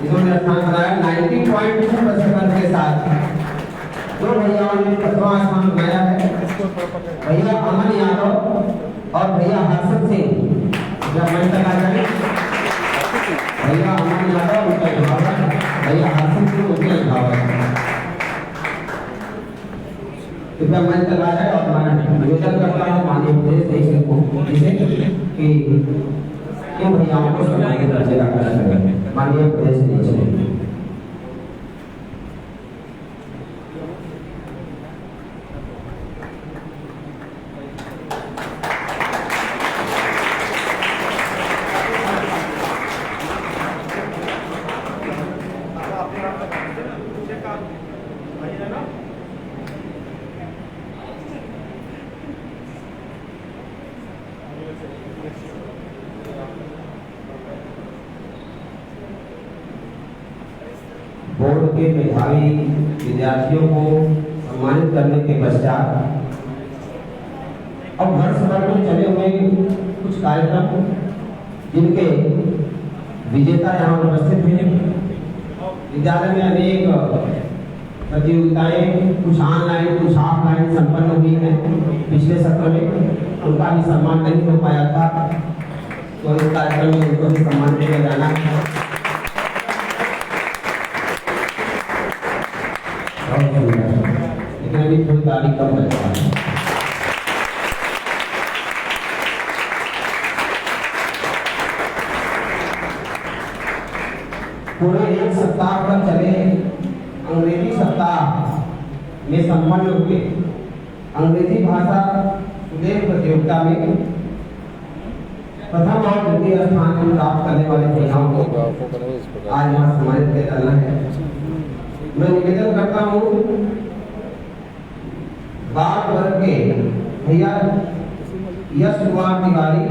इन्होंने स्थान बनाया 90.2% के साथ। 2 भैयाओं ने प्रथम स्थान बनाया है, भैया अमन यादव और भैया हर्षद सिंह। जब मंच तक आ जाए भैया अमन यादव उनका अभिभावक, भैया हर्षद सिंह उनके अभिभावक, कृपया मंच तक आ जाए। और मैं निवेदन करता हूँ माननीय उपदेश जिसे कि इन भैयाओं को सम्मानित करने का कार्य करें। माननीय उपदेश दीजिए। बोर्ड के मेधावी विद्यार्थियों को सम्मानित करने के पश्चात अब वर्ष भर में चले हुए कुछ कार्यक्रम जिनके विजेता यहाँ उपस्थित हैं। विद्यालय में अनेक प्रतियोगिताएं कुछ ऑनलाइन कुछ ऑफलाइन संपन्न हुई हैं। पिछले सत्र में उनका भी सम्मान नहीं हो पाया था, तो इस कार्यक्रम में उनको भी सम्मान दिया जाना है। लेकिन अभी थोड़ी तारीख कम बचा है। पूरे 1 सप्ताह तक चले अंग्रेजी सप्ताह में संपन्न हुए अंग्रेजी भाषा सुलेख प्रतियोगिता में प्रथम और द्वितीय स्थान प्राप्त करने वाले भैयाओं को आज यहाँ सम्मानित किया जाना है। मैं निवेदन करता हूँ बाल वर्ग के भैया यश कुमार तिवारी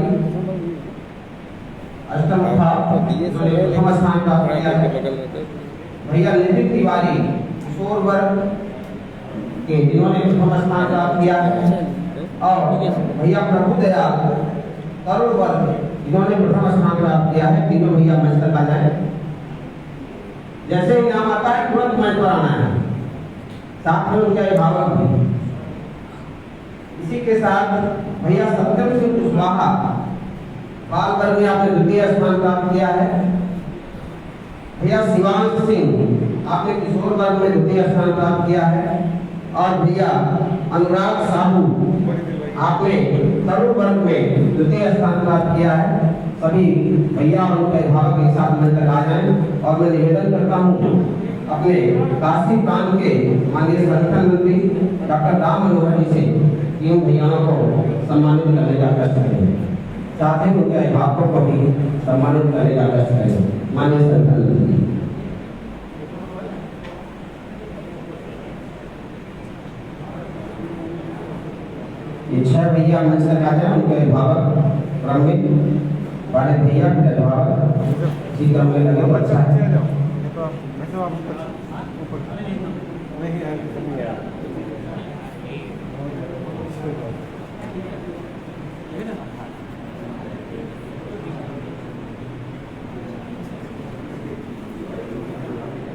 अष्टम प्रथम स्थान प्राप्त किया है। भैया नितिन तिवारी किशोर वर्ग के जिन्होंने प्रथम स्थान प्राप्त किया है। और भैया प्रभु दयाल तरुण वर्ग जिन्होंने प्रथम स्थान प्राप्त किया है। तीनों भैया मंच तक आ जाए। जैसे ही नाम आता है तुरंत मंच पर आना है, साथ में उनके अभिभावक भी। इसी के साथ भैया सत्यम सिंह कुशवाहा बाल वर्ग में आपने द्वितीय स्थान प्राप्त किया है। भैया शिवांश सिंह आपने किशोर वर्ग में द्वितीय स्थान प्राप्त किया है। और भैया अनुराग साहू आपने तरुण वर्ग में द्वितीय स्थान प्राप्त किया है। सभी भैया और उनके अभिभावक एक साथ मंच तक आ जाएं। और मैं निवेदन करता हूँ अपने काशी प्रांत के माननीय संगठन मंत्री डॉक्टर राम मनोहर जी से इन भैयाओं को सम्मानित करने का कष्ट करें, साथ ही उनके अभिभावकों को भी सम्मानित करने का कष्ट करें। माननीय संगठन मंत्री ये 6 भैया मंच तक आ जाए। उनके अभिभावक क्रम में बड़े भैया के अभिभावक इसी क्रम में लगे। बच्चा है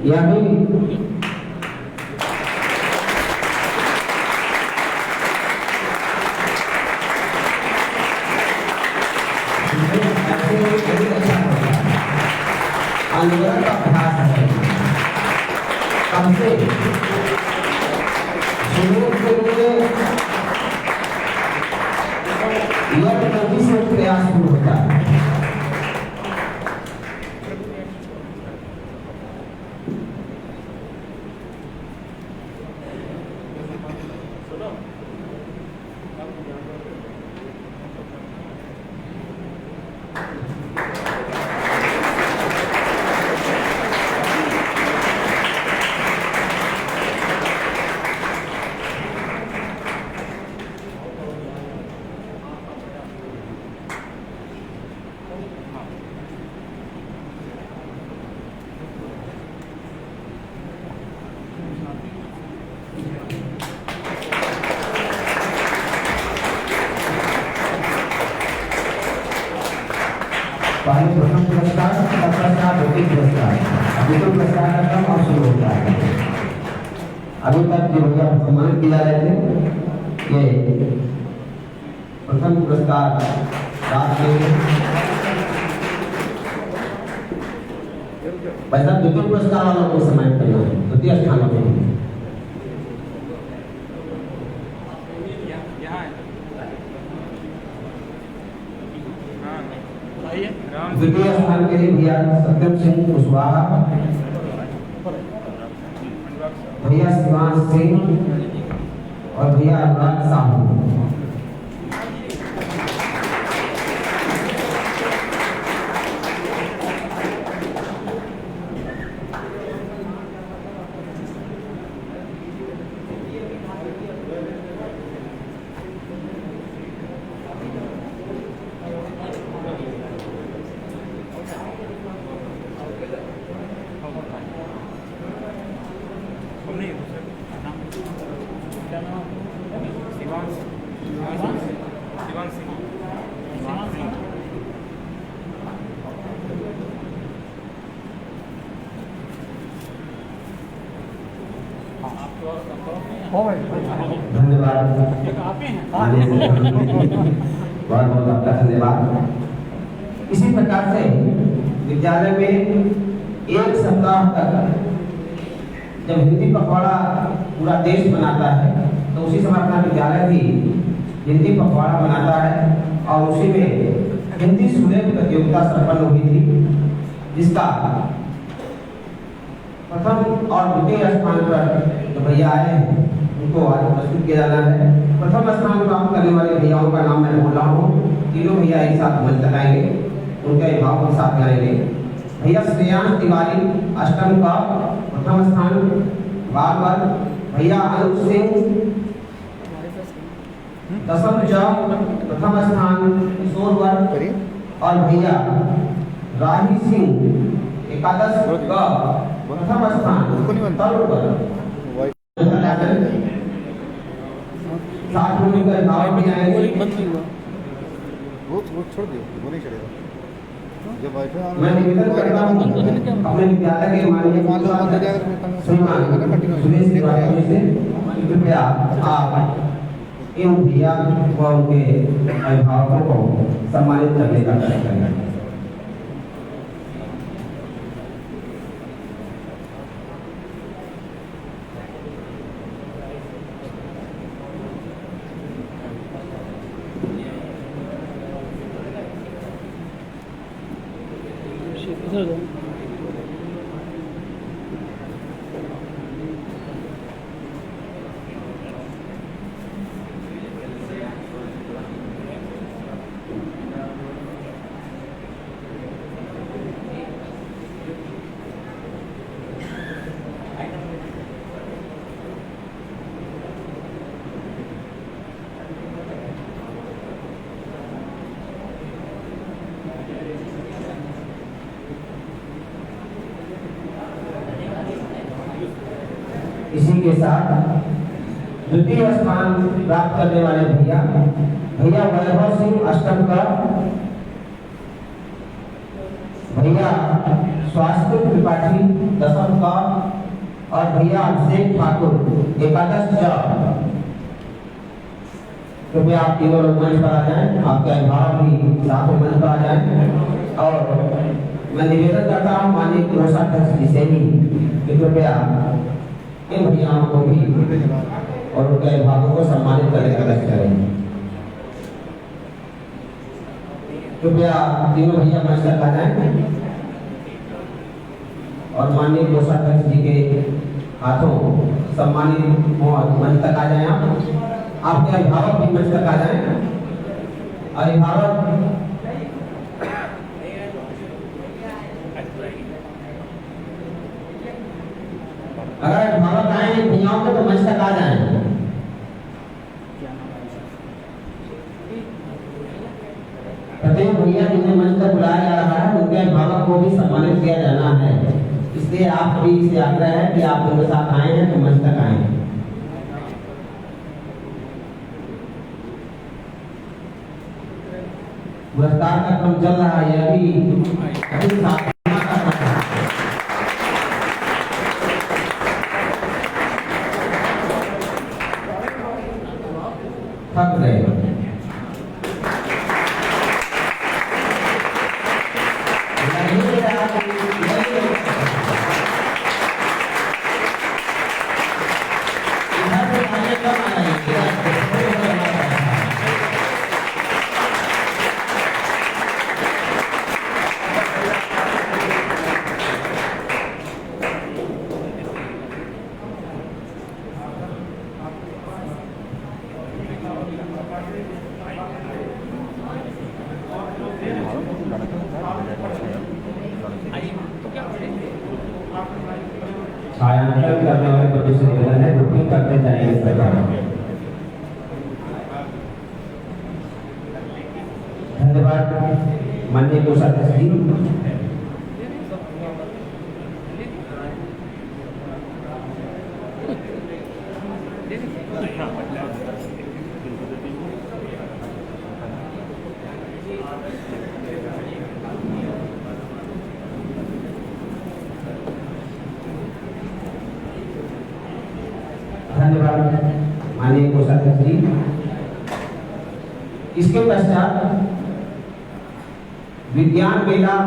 यही आंदोलन का अभ्यास है। कम से शुरू के लिए यह गति से प्रयास शुरू होता है। पहले प्रथम पुरस्कार, तत्पश्चात द्वितीय पुरस्कार, द्वितीय पुरस्कार का क्रम अब शुरू होता है। अभी तक जो भैया सम्मानित किया जा रहे थे ये प्रथम पुरस्कार राष्ट्रीय वैसा द्वितीय पुरस्कार वालों को सम्मानित करना है, द्वितीय स्थानों पे द्वितीय स्थान के लिए भैया सत्यम सिंह कुशवाहा, भैया शिवांश सिंह और भैया अनुराग साहू। धन्यवाद, बहुत बहुत आपका धन्यवाद। इसी प्रकार से विद्यालय में एक सप्ताह तक जब हिंदी पखवाड़ा पूरा देश मनाता है तो उसी समय अपना विद्यालय भी हिंदी पखवाड़ा मनाता है और उसी में हिंदी सुलेख प्रतियोगिता संपन्न हुई थी, जिसका प्रथम और द्वितीय स्थान पर जो भैया आए हैं उनको आज प्रस्तुत किया जाना है। प्रथम स्थान प्राप्त करने वाले भैयाओं का नाम मैं बोल रहा हूँ। तीनों भैया एक साथ मंच लगाएंगे, उनके अभिभावक के साथ गाएंगे। भैया श्रेयांश तिवारी अष्टम का प्रथम स्थान, बार भैया अनुज सिंह दसम च प्रथम स्थान किशोर वर्ग और भैया राही सिंह एकादश का प्रथम स्थान तरुण वर्ग। साथ में उनका अभिभावक भी आएंगे। वो छोड़ दियो, वो नहीं चलेगा। जब वाईफाई मैं निवेदन करता हूँ अपने विद्यालय के माननीय श्रीमान सुरेश तिवारी से कृपया आप इन भैया व उनके अभिभावकों को सम्मानित करने का कार्य करें। इसी के साथ द्वितीय स्थान प्राप्त करने वाले भैया वैभव सिंह अष्टम का, भैया स्वास्थ्य त्रिपाठी दसम का और भैया अभिषेक ठाकुर एकादश ज। कृपया आप तीनों लोग मंच पर आ जाएं, आपके अभिभावक भी साथ में मंच पर आ जाएं। और मैं निवेदन करता हूँ माननीय कोषाध्यक्ष जी से भी कि कृपया इन भैयाओं को भी और उनके अभिभावकों को सम्मानित करने का लक्ष्य करें। कृपया तीनों भैया मंच तक आ जाएं और माननीय कोषाध्यक्ष जी के हाथों सम्मानित मंच तक आ जाएं। आपके अभिभावक भी मंच तक आ जाएं। अभिभावक अगर अभिभावक आए भैयाओं को तो मंच तक आ जाएं। प्रत्येक भैया जिन्हें मंच तक बुलाया जा रहा है उनके अभिभावक को भी सम्मानित किया जाना है, इसलिए आप भी से आग्रह है कि आप उनके साथ आए हैं तो मंच तक आए। पुरस्कार का क्रम चल रहा है, अभी थक गए। छायांकन करने वाले बच्चों से निवेदन है, बुकिंग करते जाएंगे सरकार। धन्यवाद माननीय कोषाध्यक्ष जी। धन्यवाद माननीय कोषाध्यक्ष जी। इसके पश्चात विज्ञान मेला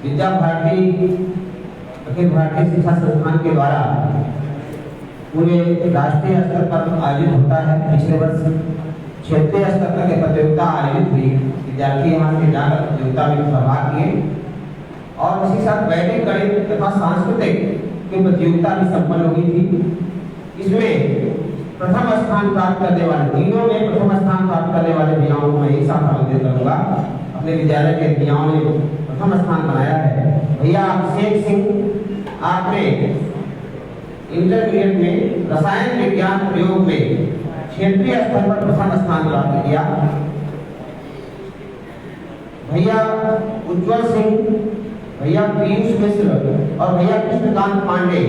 विद्या भारती अखिल भारतीय शिक्षा संस्थान के द्वारा पूरे राष्ट्रीय स्तर पर आयोजित होता है। पिछले वर्ष क्षेत्रीय स्तर तक प्रतियोगिता आयोजित हुई, विद्यार्थी यहाँ से जाकर प्रतियोगिता में सहभाग किए और इसी साथ वैदिक गणित तथा सांस्कृतिक की प्रतियोगिता भी संपन्न हुई थी। इसमें प्रथम स्थान प्राप्त करने वाले, तीनों में प्रथम स्थान प्राप्त करने वाले भैयाओं को मैं एक साथ आमंत्रित करूंगा। अपने विद्यालय के भैयाओं ने प्रथम स्थान बनाया है। भैया अभिषेक सिंह, आपने इंटरमीडिएट में रसायन विज्ञान प्रयोग में क्षेत्रीय स्तर पर प्रथम स्थान प्राप्त किया। भैया उज्जवल सिंह, भैया पीयूष मिश्र और भैया कृष्णकांत पांडे,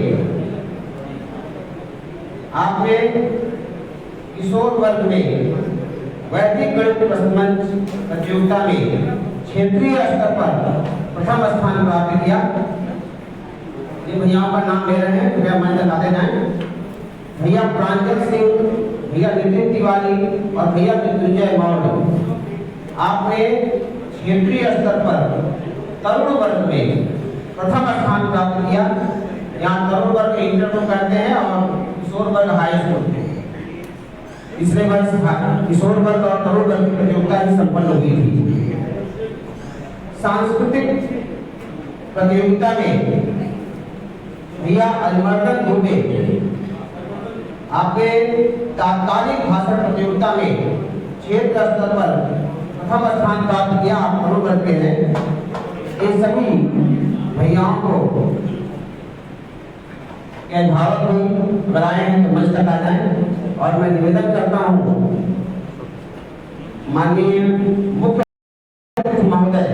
आपने किशोर वर्ग में वैदिक गणित प्रश्नमंच प्रतियोगिता में क्षेत्रीय स्तर पर प्रथम स्थान प्राप्त किया। ये भैयाओं का नाम ले रहे हैं, कृपया मंच लगाते जाएं। भैया प्रांजल सिंह, भैया नितिन तिवारी और भैया मृत्युंजय मौर्य, आपने क्षेत्रीय स्तर पर तरुण वर्ग में प्रथम स्थान प्राप्त किया। यहाँ तरुण वर्ग इंटर को करते हैं और किशोर वर्ग हाई स्कूल। पिछले वर्ष किशोर वर्ग और तरुण वर्ग की प्रतियोगिता ही संपन्न हुई थी। सांस्कृतिक प्रतियोगिता में भैया अरिमर्दन दुबे, आपके तात्कालिक भाषण प्रतियोगिता में क्षेत्र स्तर पर प्रथम स्थान प्राप्त किया। आप तरुण वर्ग के हैं। ये सभी भैयाओं को अभिभावक भी बनाए हैं तो मंच तक आ जाएं। और मैं निवेदन करता हूँ माननीय मुख्य अतिथि महोदय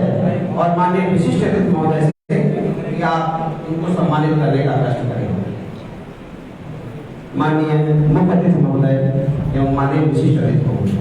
और माननीय विशिष्ट अतिथि महोदय से कि आप इनको सम्मानित करने का कष्ट करें। माननीय मुख्य अतिथि महोदय एवं माननीय विशिष्ट अतिथि महोदय।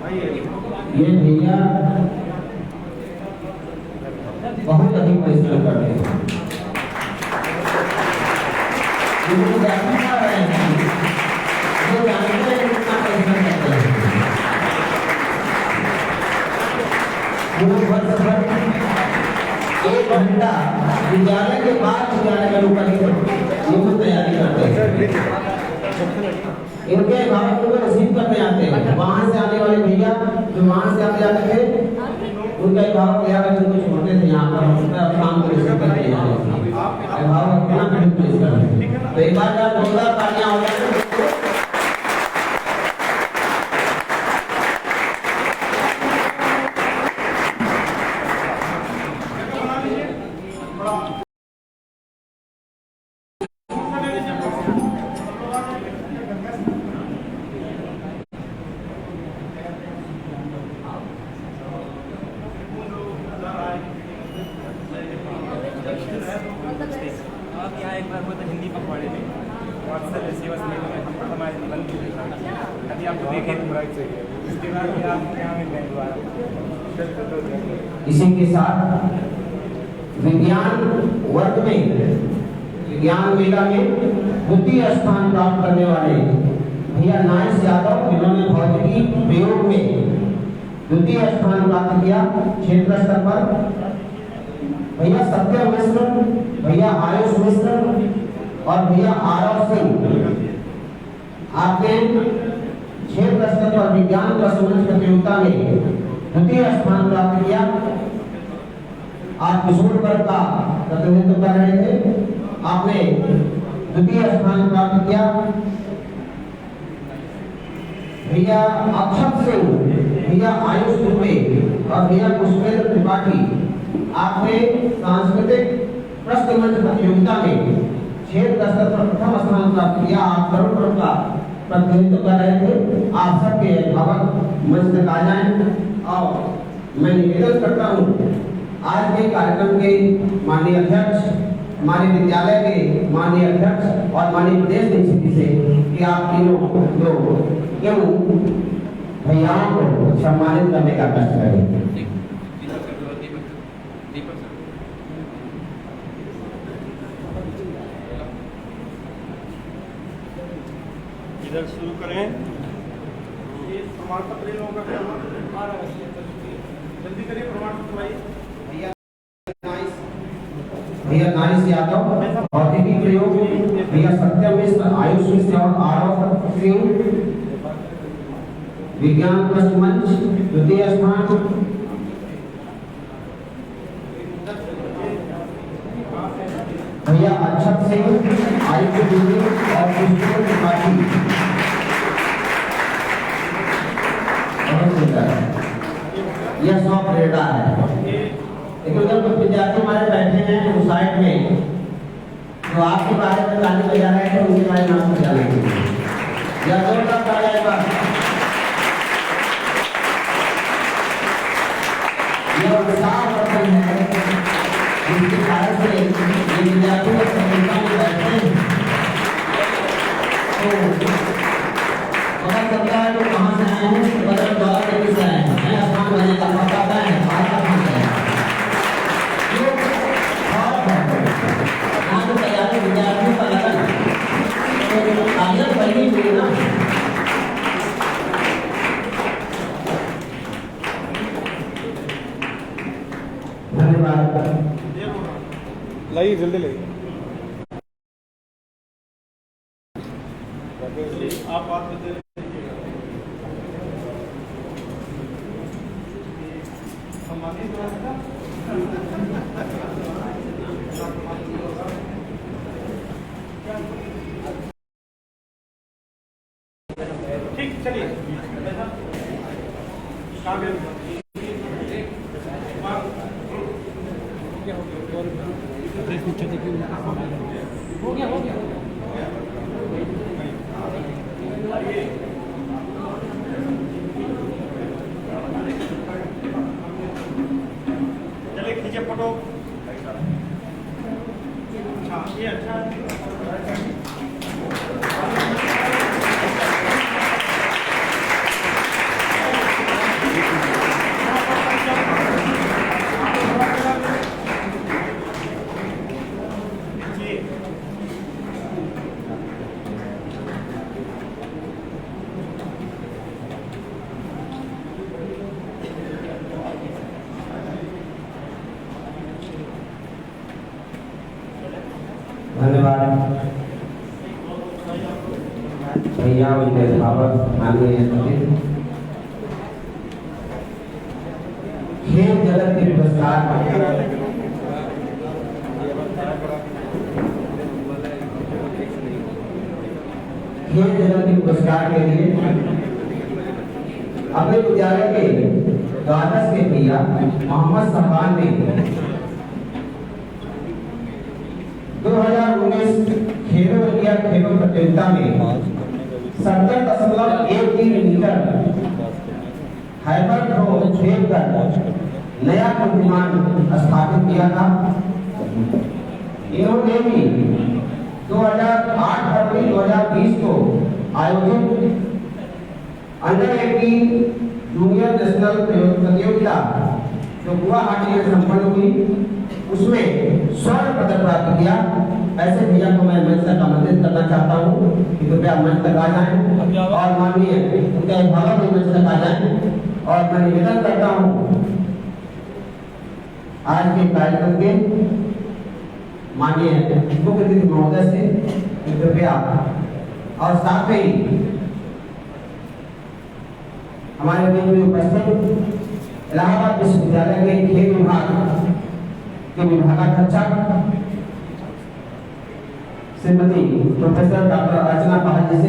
ये भैया बहुत अधिक परिश्रम करते हैं। इनको देखा रहे हैं, वो जानते हैं कितना परिश्रम करते हैं। वो वर्ष भर 1 घंटा विद्यालय के बाद विद्यालय में रुका नियमित तैयारी करते हैं। इनके अभिभावक उनको रिसीव करने आते हैं। वहां से आने वाले भैया जो वहां से आते जाते थे, उनके अभिभावक भैया उनको छोड़ते थे यहाँ पर शाम को रिसीव करते हैं। अभिभावक अपना कठिन परिश्रम है। तो एक बार जब जोरदार तालियां हो जाए आप यहाँ एक बार तो हिंदी पखवाड़े में वात्सल्य सेवा समिति में हम हमारे निबंध अभी आपको देखे इसके बाद भी आप यहाँ मिल गए दोबारा। इसी के साथ विज्ञान वर्ग में विज्ञान मेला में द्वितीय स्थान प्राप्त करने वाले भैया नाइस यादव, जिन्होंने भौतिकी प्रयोग में द्वितीय स्थान प्राप्त किया क्षेत्र स्तर पर। भैया सत्य मिश्र, भैया आयुष मिश्र और भैया आरव सिंह, आपने क्षेत्र स्तर पर विज्ञान प्रश्नोत्तरी प्रतियोगिता में द्वितीय स्थान प्राप्त किया। आप किशोर वर्ग का प्रतिनिधित्व कर रहे थे, आपने द्वितीय स्थान प्राप्त किया। भैया अक्षत सिंह, भैया आयुष दुबे और भैया पुष्पेंद्र त्रिपाठी, आपने सांस्कृतिक प्रश्न मंच प्रतियोगिता में क्षेत्र स्तर पर प्रथम स्थान प्राप्त किया। आप करोड़ करोड़ का प्रतिनिधित्व कर रहे थे। आप सबके अभिभावक मंच तक आ जाएं और मैं निवेदन करता हूँ आज के कार्यक्रम के माननीय अध्यक्ष, हमारे विद्यालय के माननीय अध्यक्ष और माननीय प्रदेश निदेशक से कि आप तीनों लोग क्यों भैयाओं को सम्मानित करने का कष्ट करें। इधर शुरू करें। ये प्रमाण पत्र लोगों का क्या हुआ? जल्दी करिए प्रमाण पत्र भाई। भैया नाइस यादव भौतिकी प्रयोग, भैया सत्य मिश्र, आयुष मिश्र और आरव सिंह विज्ञान प्रश्न मंच द्वितीय स्थान। भैया अक्षत सिंह, आयुष दुबे और पुष्पेंद्र त्रिपाठी। यह 100 प्रेरणा है। लेकिन जब कुछ विद्यार्थी हमारे बैठे हैं उस साइड में, तो आपके बारे में ताली बजा रहे हैं, तो उनके बारे में नाम बजा रहे हैं। यह जोरदार तालियां। यह उत्साह वर्धन है जिसके कारण से ये विद्यार्थी संस्था में बैठते हैं। तो पता चलता है तो कहाँ से आए हैं, बदल द्वारा देवी से आए हैं। नया स्थान बने का पता है, बाहर का स्थान है। यहाँ तो तैयारी विद्यार्थियों का लगन तो आगे बढ़नी चाहिए ना। धन्यवाद। लाइए जल्दी लाइए। आप बात बता रहे ठीक, चलिए हो गया चलिए खींचे फोटो। अच्छा ये अच्छा भैया उनके अभिभावक माननीय अतिथि, खेल जगत के पुरस्कार के लिए अपने विद्यालय के द्वादश के भैया मोहम्मद सफान ने 2019 खेलो इंडिया खेलों प्रतियोगिता में 70.13 मीटर हाइपर थ्रो खेल कर नया कीर्तिमान स्थापित किया था। इन्होंने भी 8 फरवरी 2020 को आयोजित अंडर 18 जूनियर नेशनल प्रतियोगिता जो गुवाहाटी में संपन्न हुई उसमें स्वर्ण पदक प्राप्त किया। ऐसे भैया को मैं मंच तक आमंत्रित करना चाहता हूँ कि कृपया मंच तक आ जाएं और माननीय उनके अभिभावक भी मंच तक आ जाएं। और मैं निवेदन करता हूँ आज के कार्यक्रम के माननीय मुख्य अतिथि महोदय से कृपया और साथ में ही हमारे बीच में उपस्थित इलाहाबाद विश्वविद्यालय के खेल विभाग के विभागाध्यक्षा श्रीमती प्रोफेसर डॉक्टर अर्चना पहाड़ जी से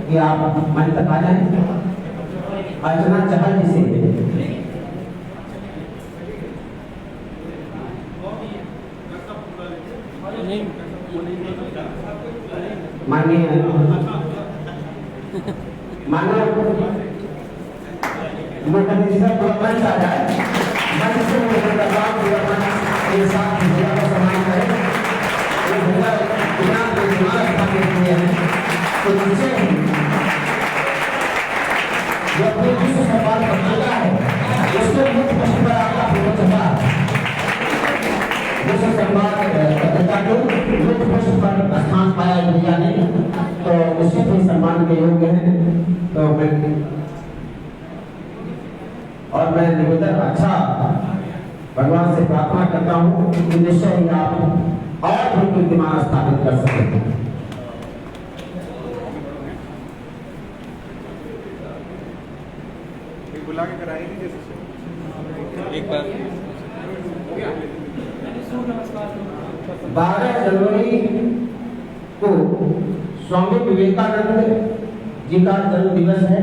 कि आप मंच तक आ जाएं। अर्चना चहल जी से माननीय मुख्य अतिथि से मंच आ जाए। मंच से निवेदन करता हूं कि अपना एक साथ भैया को सम्मान करें। ये भैया बिना बेजुबान स्थापित किए हैं तो नीचे जो अपने विश्व सम्मान प्रतियोगिता है उसके मुख्य प्रश्न पर आपका फोटो छपा विश्व सम्मान प्रतियोगिता के मुख्य प्रश्न पर स्थान पाया भैया ने तो निश्चित ही सम्मान के योग्य हैं। तो और मैं निवेदन अच्छा भगवान से प्रार्थना करता हूँ कि निश्चय ही आप और भी कीर्तिमान स्थापित कर सकें। बुला के कराएंगे जैसे एक बार 12 जनवरी को स्वामी विवेकानंद जी का जन्म दिवस है।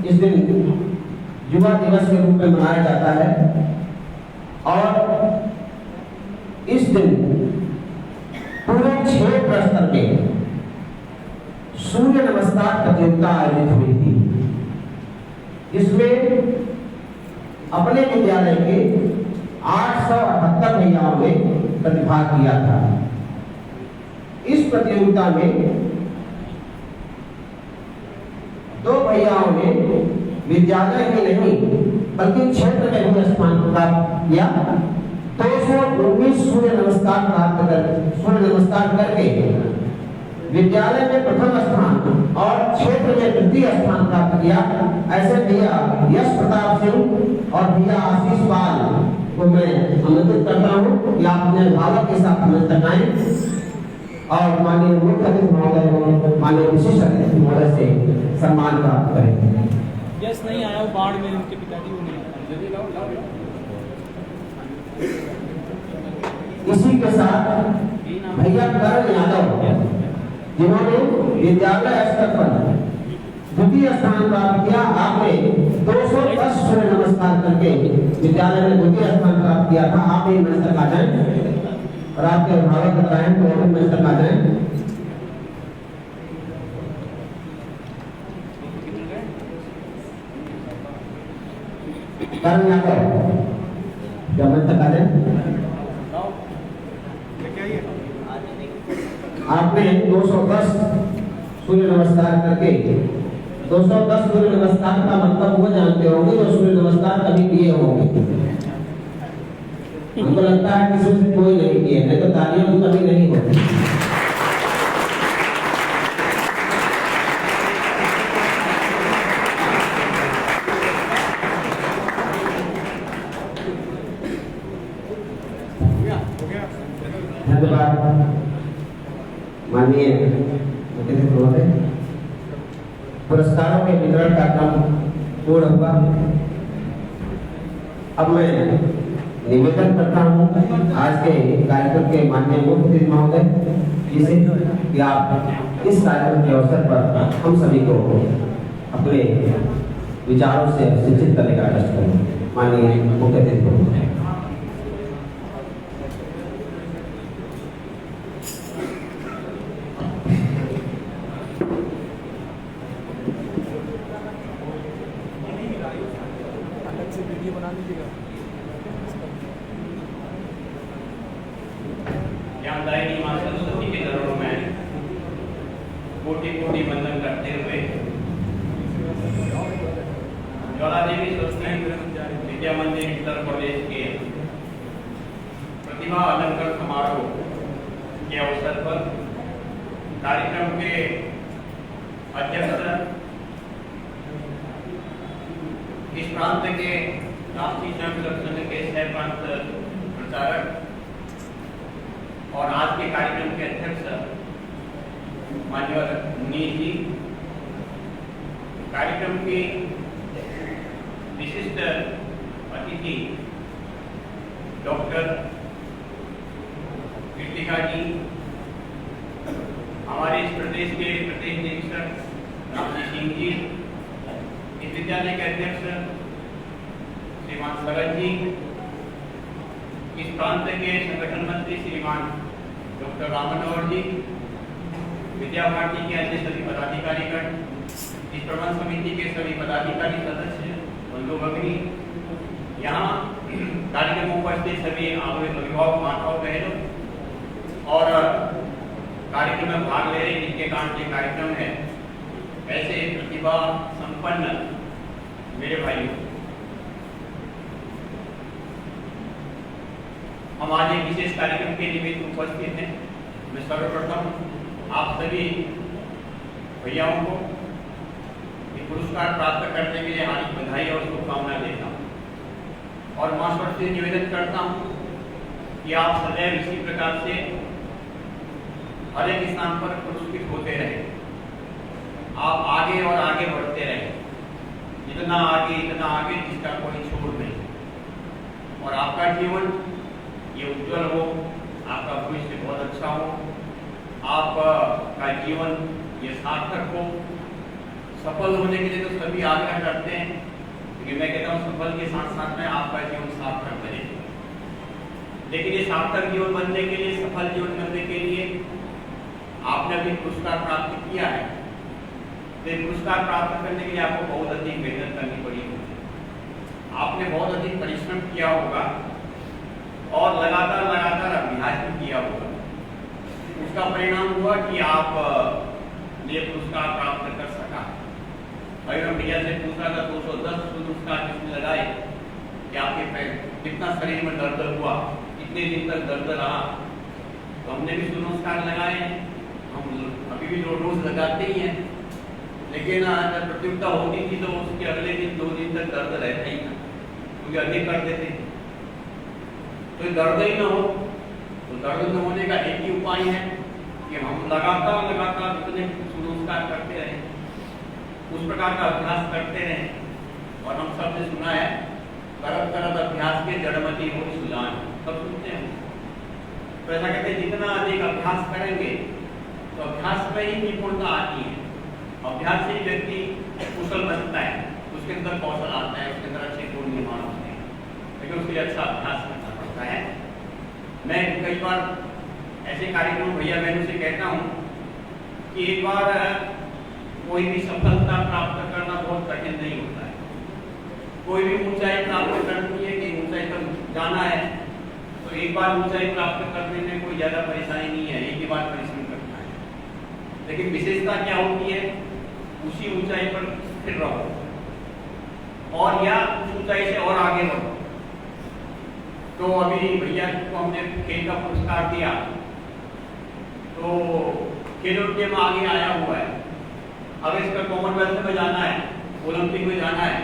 इस दिन युवा दिवस के रूप में मनाया जाता है और इस दिन पूरे क्षेत्र स्तर पे सूर्य नमस्कार प्रतियोगिता आयोजित हुई थी। इसमें अपने विद्यालय के 878 भैयाओं ने प्रतिभाग किया था। इस प्रतियोगिता में 2 भैयाओं ने विद्यालय ही नहीं बल्कि क्षेत्र में भी स्थान प्राप्त किया। 219 सूर्य नमस्कार करके विद्यालय में प्रथम स्थान और क्षेत्र में द्वितीय स्थान प्राप्त किया। ऐसे भैया यश प्रताप सिंह और भैया आशीष पाल को मैं आमंत्रित करता हूँ कि आप अपने अभिभावक के साथ मंच तक आएं और माननीय मुख्य अतिथि महोदय माननीय विशिष्ट अतिथि महोदय से सम्मान प्राप्त करें। यस नहीं आया वो बाढ़ में उनके पिताजी को नहीं आया। इसी के साथ भैया करण यादव जिन्होंने विद्यालय स्तर पर द्वितीय स्थान प्राप्त किया। आपने 210 सूर्य नमस्कार करके विद्यालय में द्वितीय स्थान प्राप्त किया था। आप भी मंच तक आ जाएं और आपके अभिभावक बताएं तो वो मंच तक आ जाएं। करण यादव क्या मंच तक आ जाएं। आपने 210 सूर्य नमस्कार करके 210 सूर्य नमस्कार का मतलब वो जानते होंगे जो सूर्य नमस्कार कभी किए होंगे। हमको लगता है कि सूर्य कोई नहीं किए नहीं तो तालियां तो कभी नहीं होती। धन्यवाद माननीय मुख्य अतिथि महोदय। पुरस्कारों के वितरण का क्रम पूर्ण हुआ। अब मैं निवेदन करता हूँ आज के कार्यक्रम के माननीय मुख्य अतिथि महोदय जिसे कि आप इस कार्यक्रम के अवसर पर हम सभी को अपने विचारों से शिक्षित करने का कष्ट करें। माननीय मुख्य अतिथि महोदय। ज्ञानदायिनी मां सरस्वती के चरणों में कोटि कोटि वंदन करते हुए ज्वाला देवी संस्कृत विद्या मंदिर इंटर कॉलेज के प्रतिभा अलंकार समारोह के अवसर पर कार्यक्रम के अध्यक्ष इस प्रांत के राष्ट्रीय स्वयंसेवक संघ के सह प्रांत प्रचारक और आज के कार्यक्रम के अध्यक्ष मान्यवर मुनीश जी, कार्यक्रम की विशिष्ट अतिथि डॉक्टर कृतिका जी, हमारे इस प्रदेश के प्रदेश निरीक्षक रामजी सिंह जी, इस विद्यालय के अध्यक्ष श्रीमान सगत जी, इस प्रांत के संगठन मंत्री श्रीमान डॉक्टर रामनोहर जी, विद्या भारती के अन्य सभी पदाधिकारीगण, इस प्रबंध समिति के सभी पदाधिकारी सदस्य, बंधु भगिनी, यहाँ कार्यक्रम में उपस्थित सभी अभिभावक माताओं बहनों और कार्यक्रम में भाग ले रहे जिनके कारण ये कार्यक्रम है, ऐसे प्रतिभा संपन्न मेरे भाइयों, हम आज एक विशेष कार्यक्रम के निमित्त उपस्थित हैं। मैं सर्वप्रथम आप सभी भैयाओं को ये पुरस्कार प्राप्त करने के लिए हार्दिक बधाई और शुभकामनाएं देता हूँ और मास्टर से निवेदन करता हूँ कि आप सदैव इसी प्रकार से हर एक स्थान पर पुरस्कृत होते रहे, आप आगे और आगे बढ़ते रहे, इतना आगे जिसका कोई छोड़ नहीं, और आपका जीवन ये उज्जवल हो, आपका भविष्य बहुत अच्छा हो, आपका जीवन ये सार्थक हो। सफल होने के लिए तो सभी आग्रह करते हैं, लेकिन मैं कहता हूँ सफल के साथ साथ में आपका जीवन सार्थक बने। लेकिन ये सार्थक जीवन बनने के लिए, सफल जीवन बनने के लिए आपने अभी पुरस्कार प्राप्त किया है, तो पुरस्कार प्राप्त करने के लिए आपको बहुत अधिक मेहनत करनी पड़ी होगी, आपने बहुत अधिक परिश्रम किया होगा और लगातार अभ्यास भी किया होगा। उसका परिणाम हुआ कि आप ये पुरस्कार प्राप्त कर सका। अगर हम भैया से पूछा था 210 पुरस्कार किसने लगाए कि आपके कितना शरीर में दर्द हुआ, कितने दिन तक दर्द रहा, तो हमने भी पुरस्कार लगाए, हम अभी भी रोज लगाते ही हैं, लेकिन जब प्रतियोगिता होती थी तो उसके अगले दिन 2 दिन तक दर्द रहता ही था, क्योंकि अधिक कर देते थे। तो दर्द ही न हो, तो दर्द न होने का एक ही उपाय है कि हम लगातार इतने पुरस्कार करते रहें, उस प्रकार का अभ्यास करते रहें। और हम सबने सुना है, करत अभ्यास के जड़मती हो सुजान, सब सुनते हैं। तो ऐसा कहते हैं जितना अधिक अभ्यास करेंगे तो अभ्यास में ही निपुणता आती है, अभ्यास से ही व्यक्ति कुशल बनता है, उसके अंदर कौशल आता है, उसके अंदर अच्छे गुण निर्माण होते हैं, लेकिन उसके लिए अच्छा अभ्यास करना पड़ता है। मैं कई बार ऐसे कार्यक्रम भैया बहनों से कहता हूँ कि एक बार कोई भी सफलता प्राप्त करना बहुत कठिन नहीं होता है। कोई भी ऊंचाई प्राप्त करनी है कि ऊंचाई तक जाना है, तो एक बार ऊंचाई प्राप्त करने में कोई ज्यादा परेशानी नहीं है, एक ही बार परिश्रम करना है। लेकिन विशेषता क्या होती है, उसी ऊंचाई पर स्थिर रहो और या उस ऊंचाई से और आगे बढ़ो। तो अभी भैया को हमने खेल का पुरस्कार दिया, तो खेल इंडिया में आगे आया हुआ है, अगर इसका कॉमनवेल्थ में जाना है, ओलंपिक में जाना है,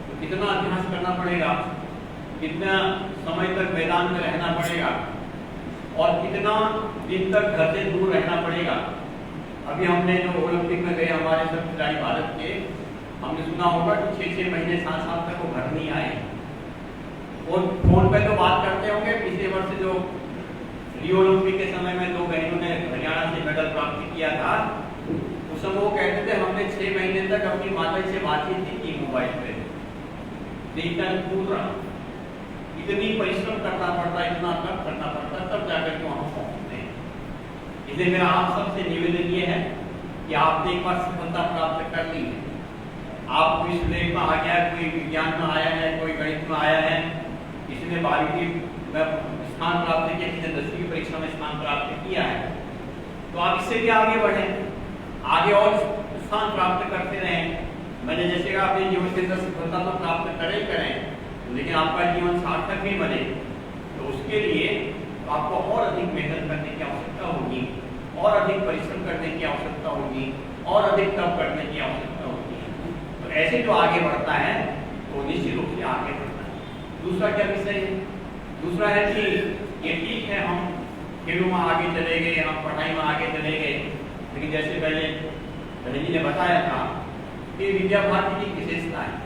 तो कितना अभ्यास करना पड़ेगा, कितना समय तक मैदान में रहना पड़ेगा और कितना दिन तक घर से दूर रहना पड़ेगा, अभी हमने जो ओलंपिक में गए हमारे सब खिलाड़ी भारत के, हमने सुना होगा कि 6-6 महीने 7 साल तक वो घर नहीं आए। और फोन पे तो बात करते होंगे। पिछले वर्ष जो रियो ओलंपिक के समय में 2 बहनों ने हरियाणा से मेडल प्राप्त किया था, उस समय वो कहते थे हमने 6 महीने तक अपनी माता से बातचीत नहीं की मोबाइल पे, पूरा इतनी परिश्रम करना पड़ता, इतना तब करना पड़ता, तब जाकर के वहां पहुंचते हैं। इसलिए मेरा आप सबसे निवेदन ये है कि आपने एक बार सफलता प्राप्त कर ली है, आप कोई स्लेट में आ गया है, कोई विज्ञान में आया है, कोई गणित में आया है, किसी ने 12वीं में स्थान प्राप्त किया, किसी ने 10वीं परीक्षा में स्थान प्राप्त किया है, तो आप इससे भी आगे बढ़े, आगे और स्थान प्राप्त करते रहें। मैंने जैसे कहा अपने जीवन के अंदर सफलता तो प्राप्त करें, लेकिन आपका जीवन सार्थक भी बने, तो उसके लिए आपको और अधिक मेहनत करने की आवश्यकता होगी, और अधिक परिश्रम करने की आवश्यकता होगी, और अधिक तप करने की आवश्यकता होगी। तो ऐसे जो आगे बढ़ता है तो निश्चित रूप से आगे बढ़ता है। दूसरा क्या विषय है? दूसरा है कि ये ठीक है हम खेलों में आगे चले गए, हम पढ़ाई में आगे चले गए, लेकिन जैसे पहले धनी जी ने बताया था कि विद्या भारती की विशेषता है।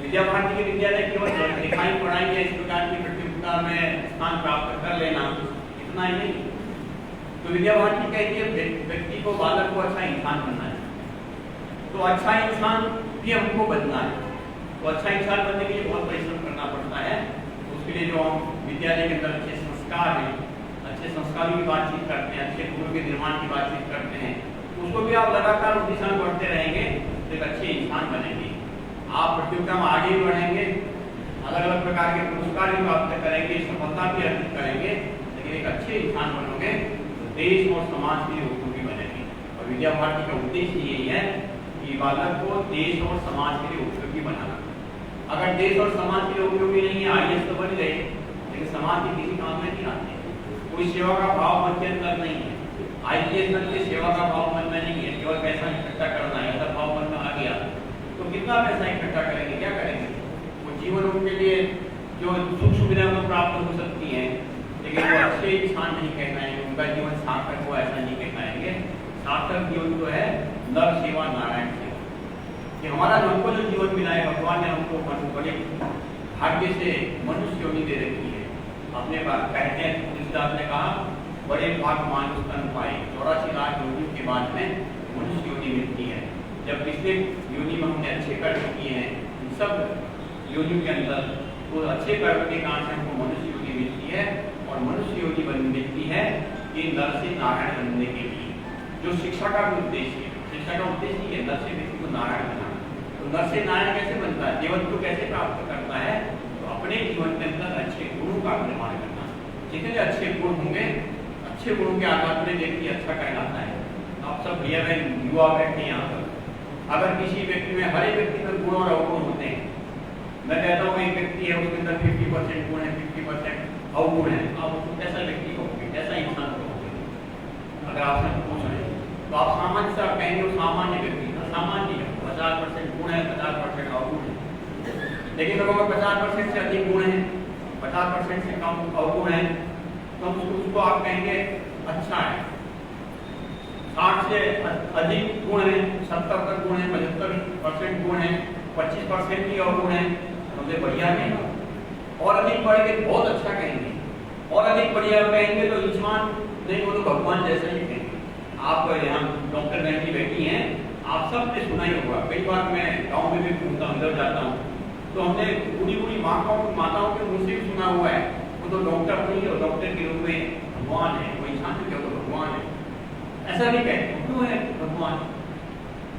विद्या भारती के विद्यालय केवल लिखाई पढ़ाई या इस प्रकार की प्रतियोगिता में स्थान प्राप्त कर लेना इतना ही नहीं। तो विद्या भारती कहती है व्यक्ति को, बालक को अच्छा इंसान बनना है, तो अच्छा इंसान भी हमको बनना है। तो अच्छा इंसान बनने के लिए बहुत परिश्रम करना पड़ता है। उसके लिए जो हम विद्यालय के अंदर अच्छे संस्कार हैं, अच्छे संस्कारों की बातचीत करते हैं, अच्छे गुरु के निर्माण की बातचीत करते हैं, उसको भी आप लगातार उस दिशा में बढ़ते रहेंगे तो एक अच्छे इंसान बनेंगे। आप प्रतियोगिता में आगे भी बढ़ेंगे, अलग अलग प्रकार के पुरस्कार भी प्राप्त करेंगे, सफलता भी अर्जित करेंगे, लेकिन एक अच्छे इंसान बनोगे तो देश और समाज के लिए उपयोगी बनेंगे। और विद्या भारती का उद्देश्य यही है कि बालक को देश और समाज के लिए उपयोगी बनाना। अगर देश और समाज के लिए उपयोगी नहीं है, IAS तो बन गए, लेकिन समाज के किसी काम में नहीं आते, कोई सेवा का भाव मन के अंदर नहीं है, IAS बन के सेवा का भाव मन में नहीं है, केवल पैसा इकट्ठा करना है, ऐसा भाव मन में आ गया तो कितना पैसा इकट्ठा करेंगे, क्या करेंगे? वो जीवन उनके लिए जो सुख सुविधाएं तो प्राप्त हो सकती हैं, लेकिन वो अच्छे इंसान नहीं कह पाएंगे, उनका जीवन सार्थक हुआ ऐसा नहीं कह पाएंगे। सार्थक जीवन जो है नर सेवा नारायण सेवा, कि हमारा हमको जो जीवन मिला है, भगवान ने हमको बड़े भाग्य से मनुष्य योनि दे रखी है। अपने बात कहते हैं, तुलसीदास ने कहा बड़े भाग मानुष तन पाए, 84 लाख योनियों के बाद में मनुष्य योनि मिलती है। जब पिछले योनि में हमने अच्छे कर्म किए हैं, इन सब योनियों के अंदर वो अच्छे कर्म के कारण से हमको मनुष्य योनि मिलती है, और मनुष्य योनि मिलती है कि नर से नारायण बनने के लिए, जो शिक्षा का उद्देश्य है। शिक्षा का उद्देश्य है नर से व्यक्ति को नारायण बनाना। तो नर से नारायण कैसे बनता है, देवत्व कैसे प्राप्त करता है? तो अपने जीवन के अंदर अच्छे गुणों का निर्माण करना। जितने अच्छे गुण होंगे, अच्छे गुणों के आधार पर व्यक्ति अच्छा कहलाता है। आप सब भैया बहन युवा बैठे यहाँ पर, अगर किसी व्यक्ति में, हर एक व्यक्ति में गुण और अवगुण होते हैं। मैं कहता हूँ एक व्यक्ति है, उसके अंदर 50% गुण है, 50% अवगुण है, आप उसको कैसा व्यक्ति कहोगे, कैसा इंसान कहोगे? अगर आपसे पूछ रहे हैं तो आप सामान्य से कहेंगे वो सामान्य व्यक्ति, असामान्य है, 50% गुण है, 50% अवगुण है। लेकिन अगर 50% से अधिक गुण है, 50% से कम अवगुण है, तो उसको आप कहेंगे अच्छा है। 60 से अधिक गुण है, 70 तक गुण है, 75% गुण है, 25% ही अवगुण है, तो बढ़िया है। और अधिक बढ़ के बहुत अच्छा कहेंगे, और अधिक बढ़िया कहेंगे तो इंसान नहीं, वो तो भगवान जैसा ही कहेंगे। आप यहाँ डॉक्टर बहन जी बैठी हैं, आप सब ने सुना ही होगा। कई बार मैं गाँव में भी घूमता हूँ, इधर जाता हूँ, तो हमने बूढ़ी बूढ़ी माताओं के मुँह से भी सुना हुआ है, वो तो डॉक्टर नहीं है, डॉक्टर के रूप में भगवान है, वो इंसान से क्या तो भगवान है, ऐसा नहीं कहते। क्यों है भगवान?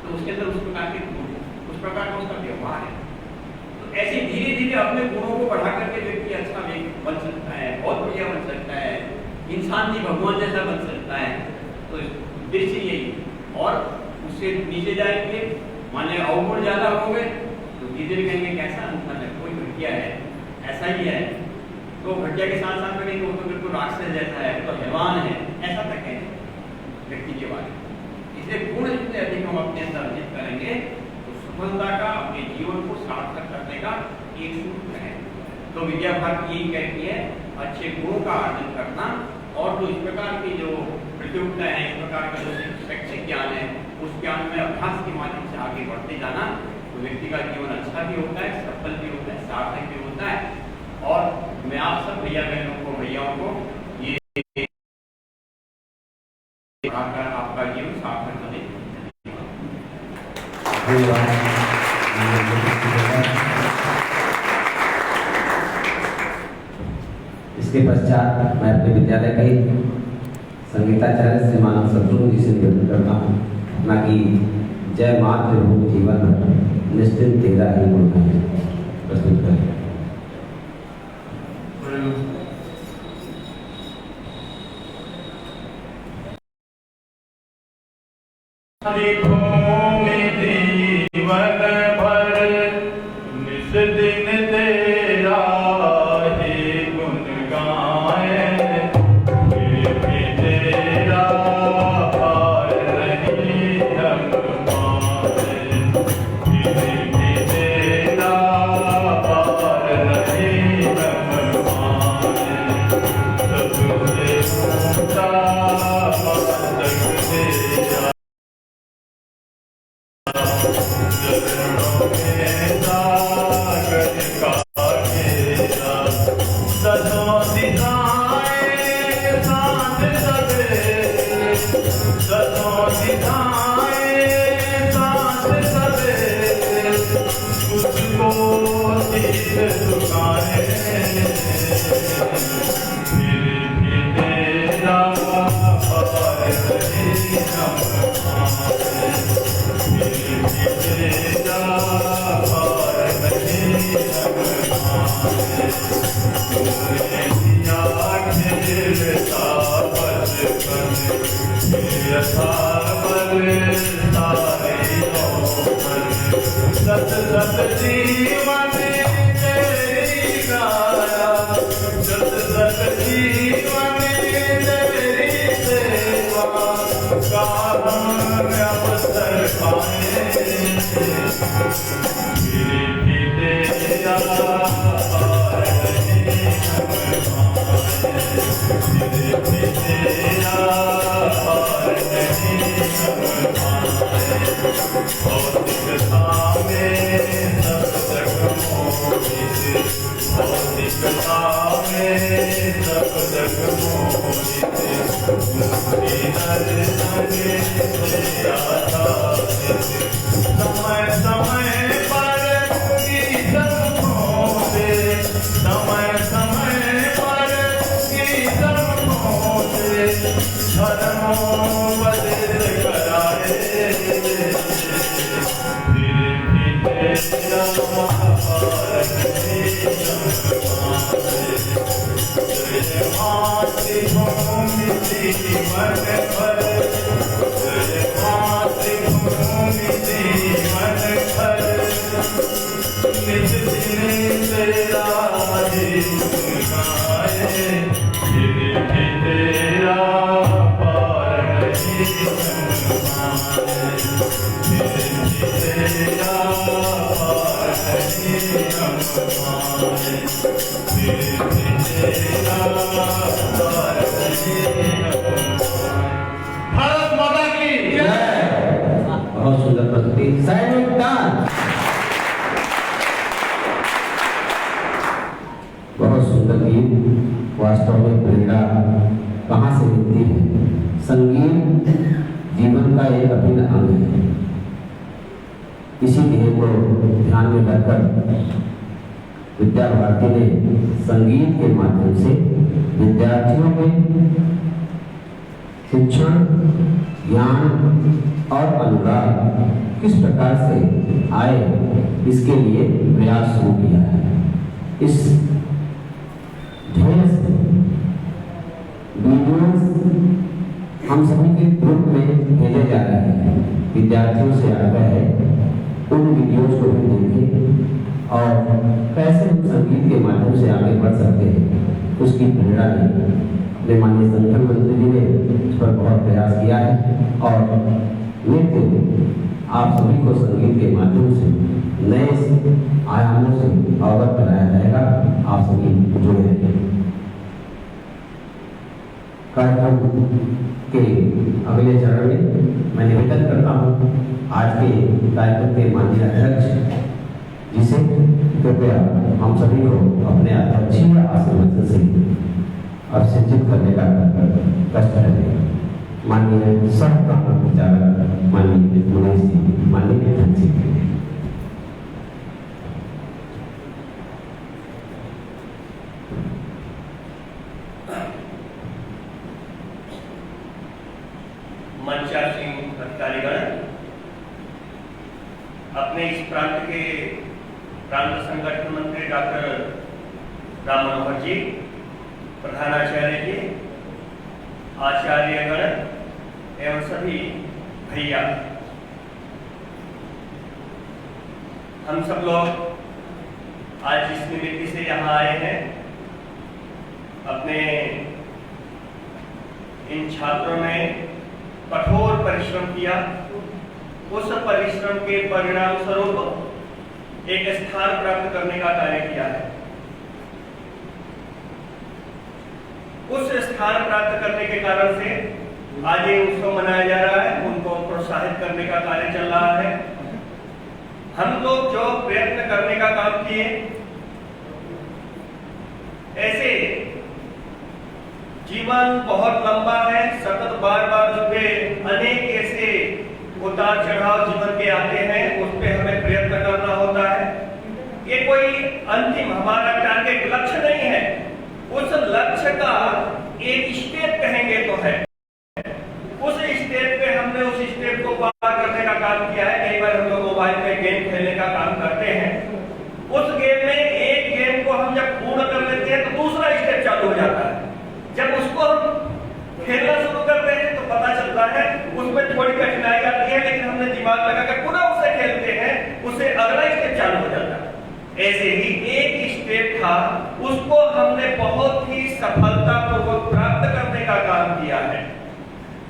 तो उसके अंदर उस प्रकार के गुण, उस प्रकार का उसका व्यवहार है। तो ऐसे धीरे धीरे अपने गुणों को बढ़ा करके व्यक्ति अच्छा बन सकता है, बहुत बढ़िया बन सकता है, इंसान भी भगवान जैसा बन सकता है। तो उद्देश्य यही। और उससे नीचे जाएंगे, माने अवगुण ज्यादा हो गए तो धीरे धीरे कहेंगे कैसा इंसान है, कोई घटिया है, ऐसा ही है। तो घटिया के साथ साथ कहेंगे वो तो बिल्कुल राक्षस जैसा है, वो तो हैवान है, ऐसा तक है व्यक्ति के बारे में। इसलिए गुण जितने अधिक हम अपने अंदर अर्जित करेंगे तो सफलता का, अपने जीवन को सार्थक करने का एक सूत्र है। तो विद्या भारती यही कहती है अच्छे गुणों का अर्जन करना और जो इस प्रकार की जो प्रतियोगिता है, इस प्रकार का जो शैक्षिक ज्ञान है, उस ज्ञान में अभ्यास के माध्यम से आगे बढ़ते जाना, तो व्यक्ति का जीवन अच्छा भी होता है, सफल भी होता है, सार्थक भी होता है। और मैं आप सब भैया बहनों को, भैयाओं को ये पढ़ाकर आपका जीवन सार्थक बने। इसके पश्चात मैं अपने विद्यालय के संगीताचार्य श्री मानव शत्रुघ्न जी से निवेदन करता हूँ अपना कि जय मातृभूमि जीवन निश्चिंत तेरा ही गुण है प्रस्तुत करें। भूमि जीवन भर निस दिन तेरा ही गुण गाए, फिर भी तेरा पार नहीं हम पाए, फिर भी तेरा पार नहीं हम पाए, सबसे ऊंचा मस्तक तेरा सत सत जीवन तेरी गाया, सत सत जीवन तेरी सेवा का हम अवसर पाए, फिर भी तेरा पार नहीं हम पाए, फिर भी तेरा पार नहीं हम पाए। भौतिकता में सब जग मोहित, भौतिकता में सब जग मोहित, मुक्ति दर्शन से आधारित, समय समय पर गीतम होते, समय समय पर गीतम होते, धर्मों बदल कराए, मातृभूमि जीवन भर, मातृभूमि जीवन भर निज दिन तेरा ही गुण गाए, फिर भी तेरा पार नहीं हम पाए, फिर भी तेरा पार नहीं हम पाए, फिर भी तेरा पार नहीं हम पाए। भारत माता की जय। बहुत सुंदर प्रस्तुति। सैनिक डांस बहुत सुंदर गीत। वास्तव में प्रेरणा कहाँ से मिलती है? संगीत जीवन का एक अभिन्न अंग है। इसी ध्येय को ध्यान में रखकर विद्या भारती ने संगीत के माध्यम से विद्यार्थियों में शिक्षण, ज्ञान और अनुराग किस प्रकार से आए, इसके लिए प्रयास शुरू किया है। इस ध्येय से वीडियोस हम सभी के ग्रुप में भेजे जा रहे हैं। विद्यार्थियों से आग्रह है उन वीडियोस को भी देखें और कैसे हम संगीत के माध्यम से आगे बढ़ सकते हैं, उसकी प्रेरणा लें। अपने माननीय संगठन मंत्री जी ने इस पर बहुत प्रयास किया है और नृत्य आप सभी को संगीत के माध्यम से नए आयामों से अवगत कराया जाएगा। आप सभी जुड़े रहें। कार्यक्रम के अगले चरण में मैं निवेदन करता हूँ आज के कार्यक्रम के माननीय अध्यक्ष जिसे कृपया हम सभी को अपने अध्यक्षीय आशीर्वाद से अभिषेचित करने का कष्ट है। माननीय सह कानून विचारक माननीय मुनीश जी, माननीय अध्यक्ष जी। मंचासीन अधिकारीगण, अपने इस प्रांत के प्रांत संगठन मंत्री डॉक्टर राम मनोहर जी, प्रधानाचार्य जी, आचार्यगण एवं सभी भैया, हम सब लोग आज जिस निमित्त से यहाँ आए हैं, अपने इन छात्रों ने कठोर परिश्रम किया। उस परिश्रम के परिणाम स्वरूप एक स्थान प्राप्त करने का कार्य किया है। उस स्थान प्राप्त करने के कारण से आज ये उत्सव मनाया जा रहा है, उनको प्रोत्साहित करने का कार्य चल रहा है। हम लोग जो प्रयत्न करने का काम किए, ऐसे जीवन बहुत लंबा है, सतत बार बार उस पे अनेक ऐसे उतार चढ़ाव जीवन के आते हैं, उस पे हमें प्रयत्न करना होता है। ये कोई अंतिम हमारा टारगेट लक्ष्य नहीं है, उस लक्ष्य का एक स्टेप कहेंगे तो है। उस स्टेप पे हमने उस स्टेप को पार करने का काम किया है। कई बार हम लोग मोबाइल में गेम खेलने का काम करते हैं, उस गेम में एक गेम को हम जब पूर्ण कर लेते हैं तो दूसरा स्टेप चालू हो जाता है। जब उसको हम खेलना शुरू करते हैं तो पता चलता है उसमें थोड़ी कठिनाई आती है, लेकिन हमने दिमाग लगाकर पुनः उसे खेलते हैं, उससे अगला स्टेप चालू हो जाता है। ऐसे ही एक स्टेप था, उसको हमने बहुत ही सफलतापूर्वक प्राप्त करने का काम किया है।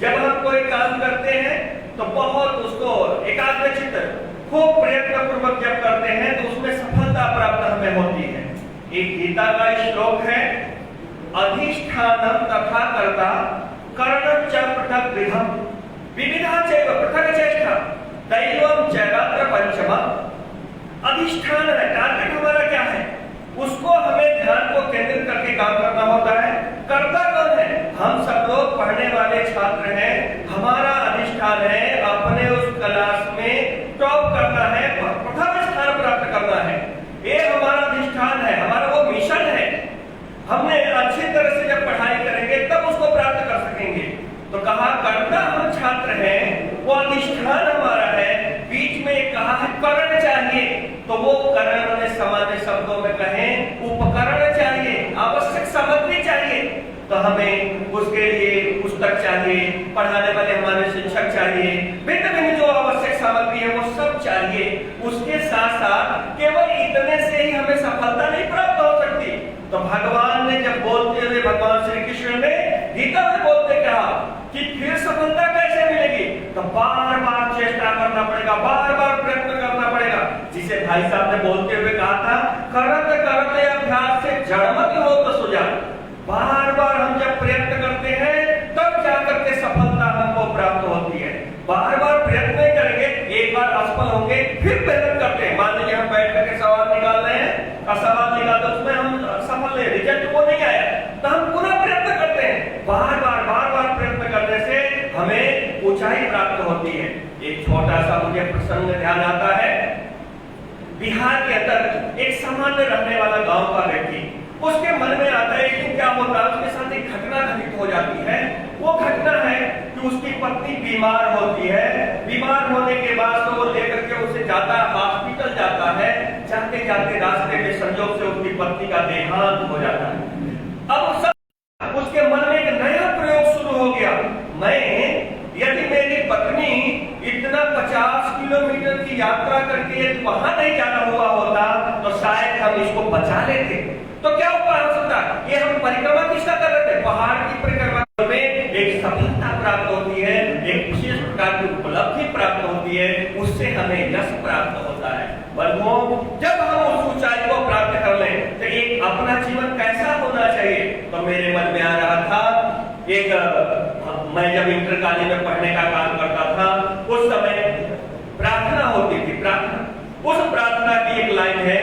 जब हम कोई काम करते हैं तो बहुत उसको एकाग्रचित्त खूब प्रयत्न पूर्वक जब करते हैं तो उसमें सफलता प्राप्त हमें होती है। एक गीता का श्लोक है, अधिष्ठानम तथा कर्ता करणम च पृथक विधम विविधा चैव पृथक चेष्टा दैवम जगत्र पंचमम्। अधिष्ठान है, टारगेट हमारा क्या है, उसको हमें ध्यान को केंद्रित करके काम करना होता है। कर्ता कौन है? हम सब लोग पढ़ने वाले छात्र हैं। हमारा अधिष्ठान है अपने उस क्लास में टॉप करना है, प्रथम स्थान प्राप्त करना है। ये हमारा अधिष्ठान है, हमारा वो मिशन है। हमने अच्छी तरह से जब पढ़ाई करेंगे तब उसको प्राप्त कर सकेंगे। तो कहा कर्ता हम छात्र हैं, वो अधिष्ठान हमारा है। बीच में कहा है करण चाहिए, तो वो करण ने सामान्य शब्दों में कहें उपकरण चाहिए, आवश्यक सामग्री चाहिए। तो हमें उसके लिए पुस्तक चाहिए, पढ़ाने वाले हमारे शिक्षक चाहिए, भिन्न भिन्न जो आवश्यक सामग्री है वो सब चाहिए। उसके साथ साथ केवल इतने से ही हमें सफलता नहीं प्राप्त हो सकती। तो भगवान ने जब बोलते हुए, भगवान श्री कृष्ण ने गीता में बोलते कहा कि फिर सफलता कैसे मिलेगी, तो बार बार चेष्टा करना पड़ेगा, बार बार प्रयत्न करना पड़ेगा। जिसे भाई साहब ने बोलते हुए कहा था, करत करते अभ्यास से जड़मत हो तो सुजान। बार बार हम जब प्रयत्न करते हैं तब जाकर के सफलता हमको प्राप्त होती है। बार बार प्रयत्न करेंगे, एक बार असफल होंगे, फिर मेहनत करते हैं। मान लीजिए हम बैठ करके सवाल निकाल रहे हैं और सवाल निकालते उसमें हम सफल नहीं, रिजल्ट वो नहीं आया, तो हम पुनः प्रयत्न करते हैं। बार बार प्रयत्न करने से हमें ऊंचाई प्राप्त होती है। एक छोटा सा मुझे प्रसंग ध्यान आता है। बिहार के अंदर एक सामान्य रहने वाला गांव का व्यक्ति, उसके मन में आता है कि क्या होता है, उसके साथ एक घटना घटित हो जाती है। वो घटना है कि उसकी पत्नी बीमार होती है। बीमार होने के बाद तो वो लेकर के उसे जाता है, हॉस्पिटल जाता है। जाते जाते रास्ते में संयोग से उसकी पत्नी का देहांत हो जाता है। अब उसके मन में एक नया प्रयोग शुरू हो गया। यदि मेरी पत्नी इतना 50 किलोमीटर की यात्रा करके यदि वहां नहीं जाना हुआ होता तो शायद हम इसको बचा लेते। तो क्या उपाय हो सकता है? ये हम परिक्रमा किसका कर रहे थे? पहाड़ की परिक्रमा में एक सफलता प्राप्त होती है, एक विशेष प्रकार की उपलब्धि प्राप्त होती है, उससे हमें यश प्राप्त होता है। बंधुओं, जब हम उस ऊंचाई को प्राप्त कर लें तो एक अपना जीवन कैसा होना चाहिए, तो मेरे मन में आ रहा था एक मैं जब इंटर कॉलेज में पढ़ने का काम करता था उस समय प्रार्थना होती थी। प्रार्थना, उस प्रार्थना की एक लाइन है,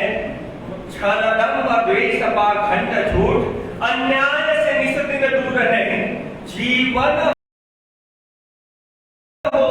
छलदम व द्वेष पाखंड झूठ अन्याय से निस्दिन दूर रहे, जीवन हो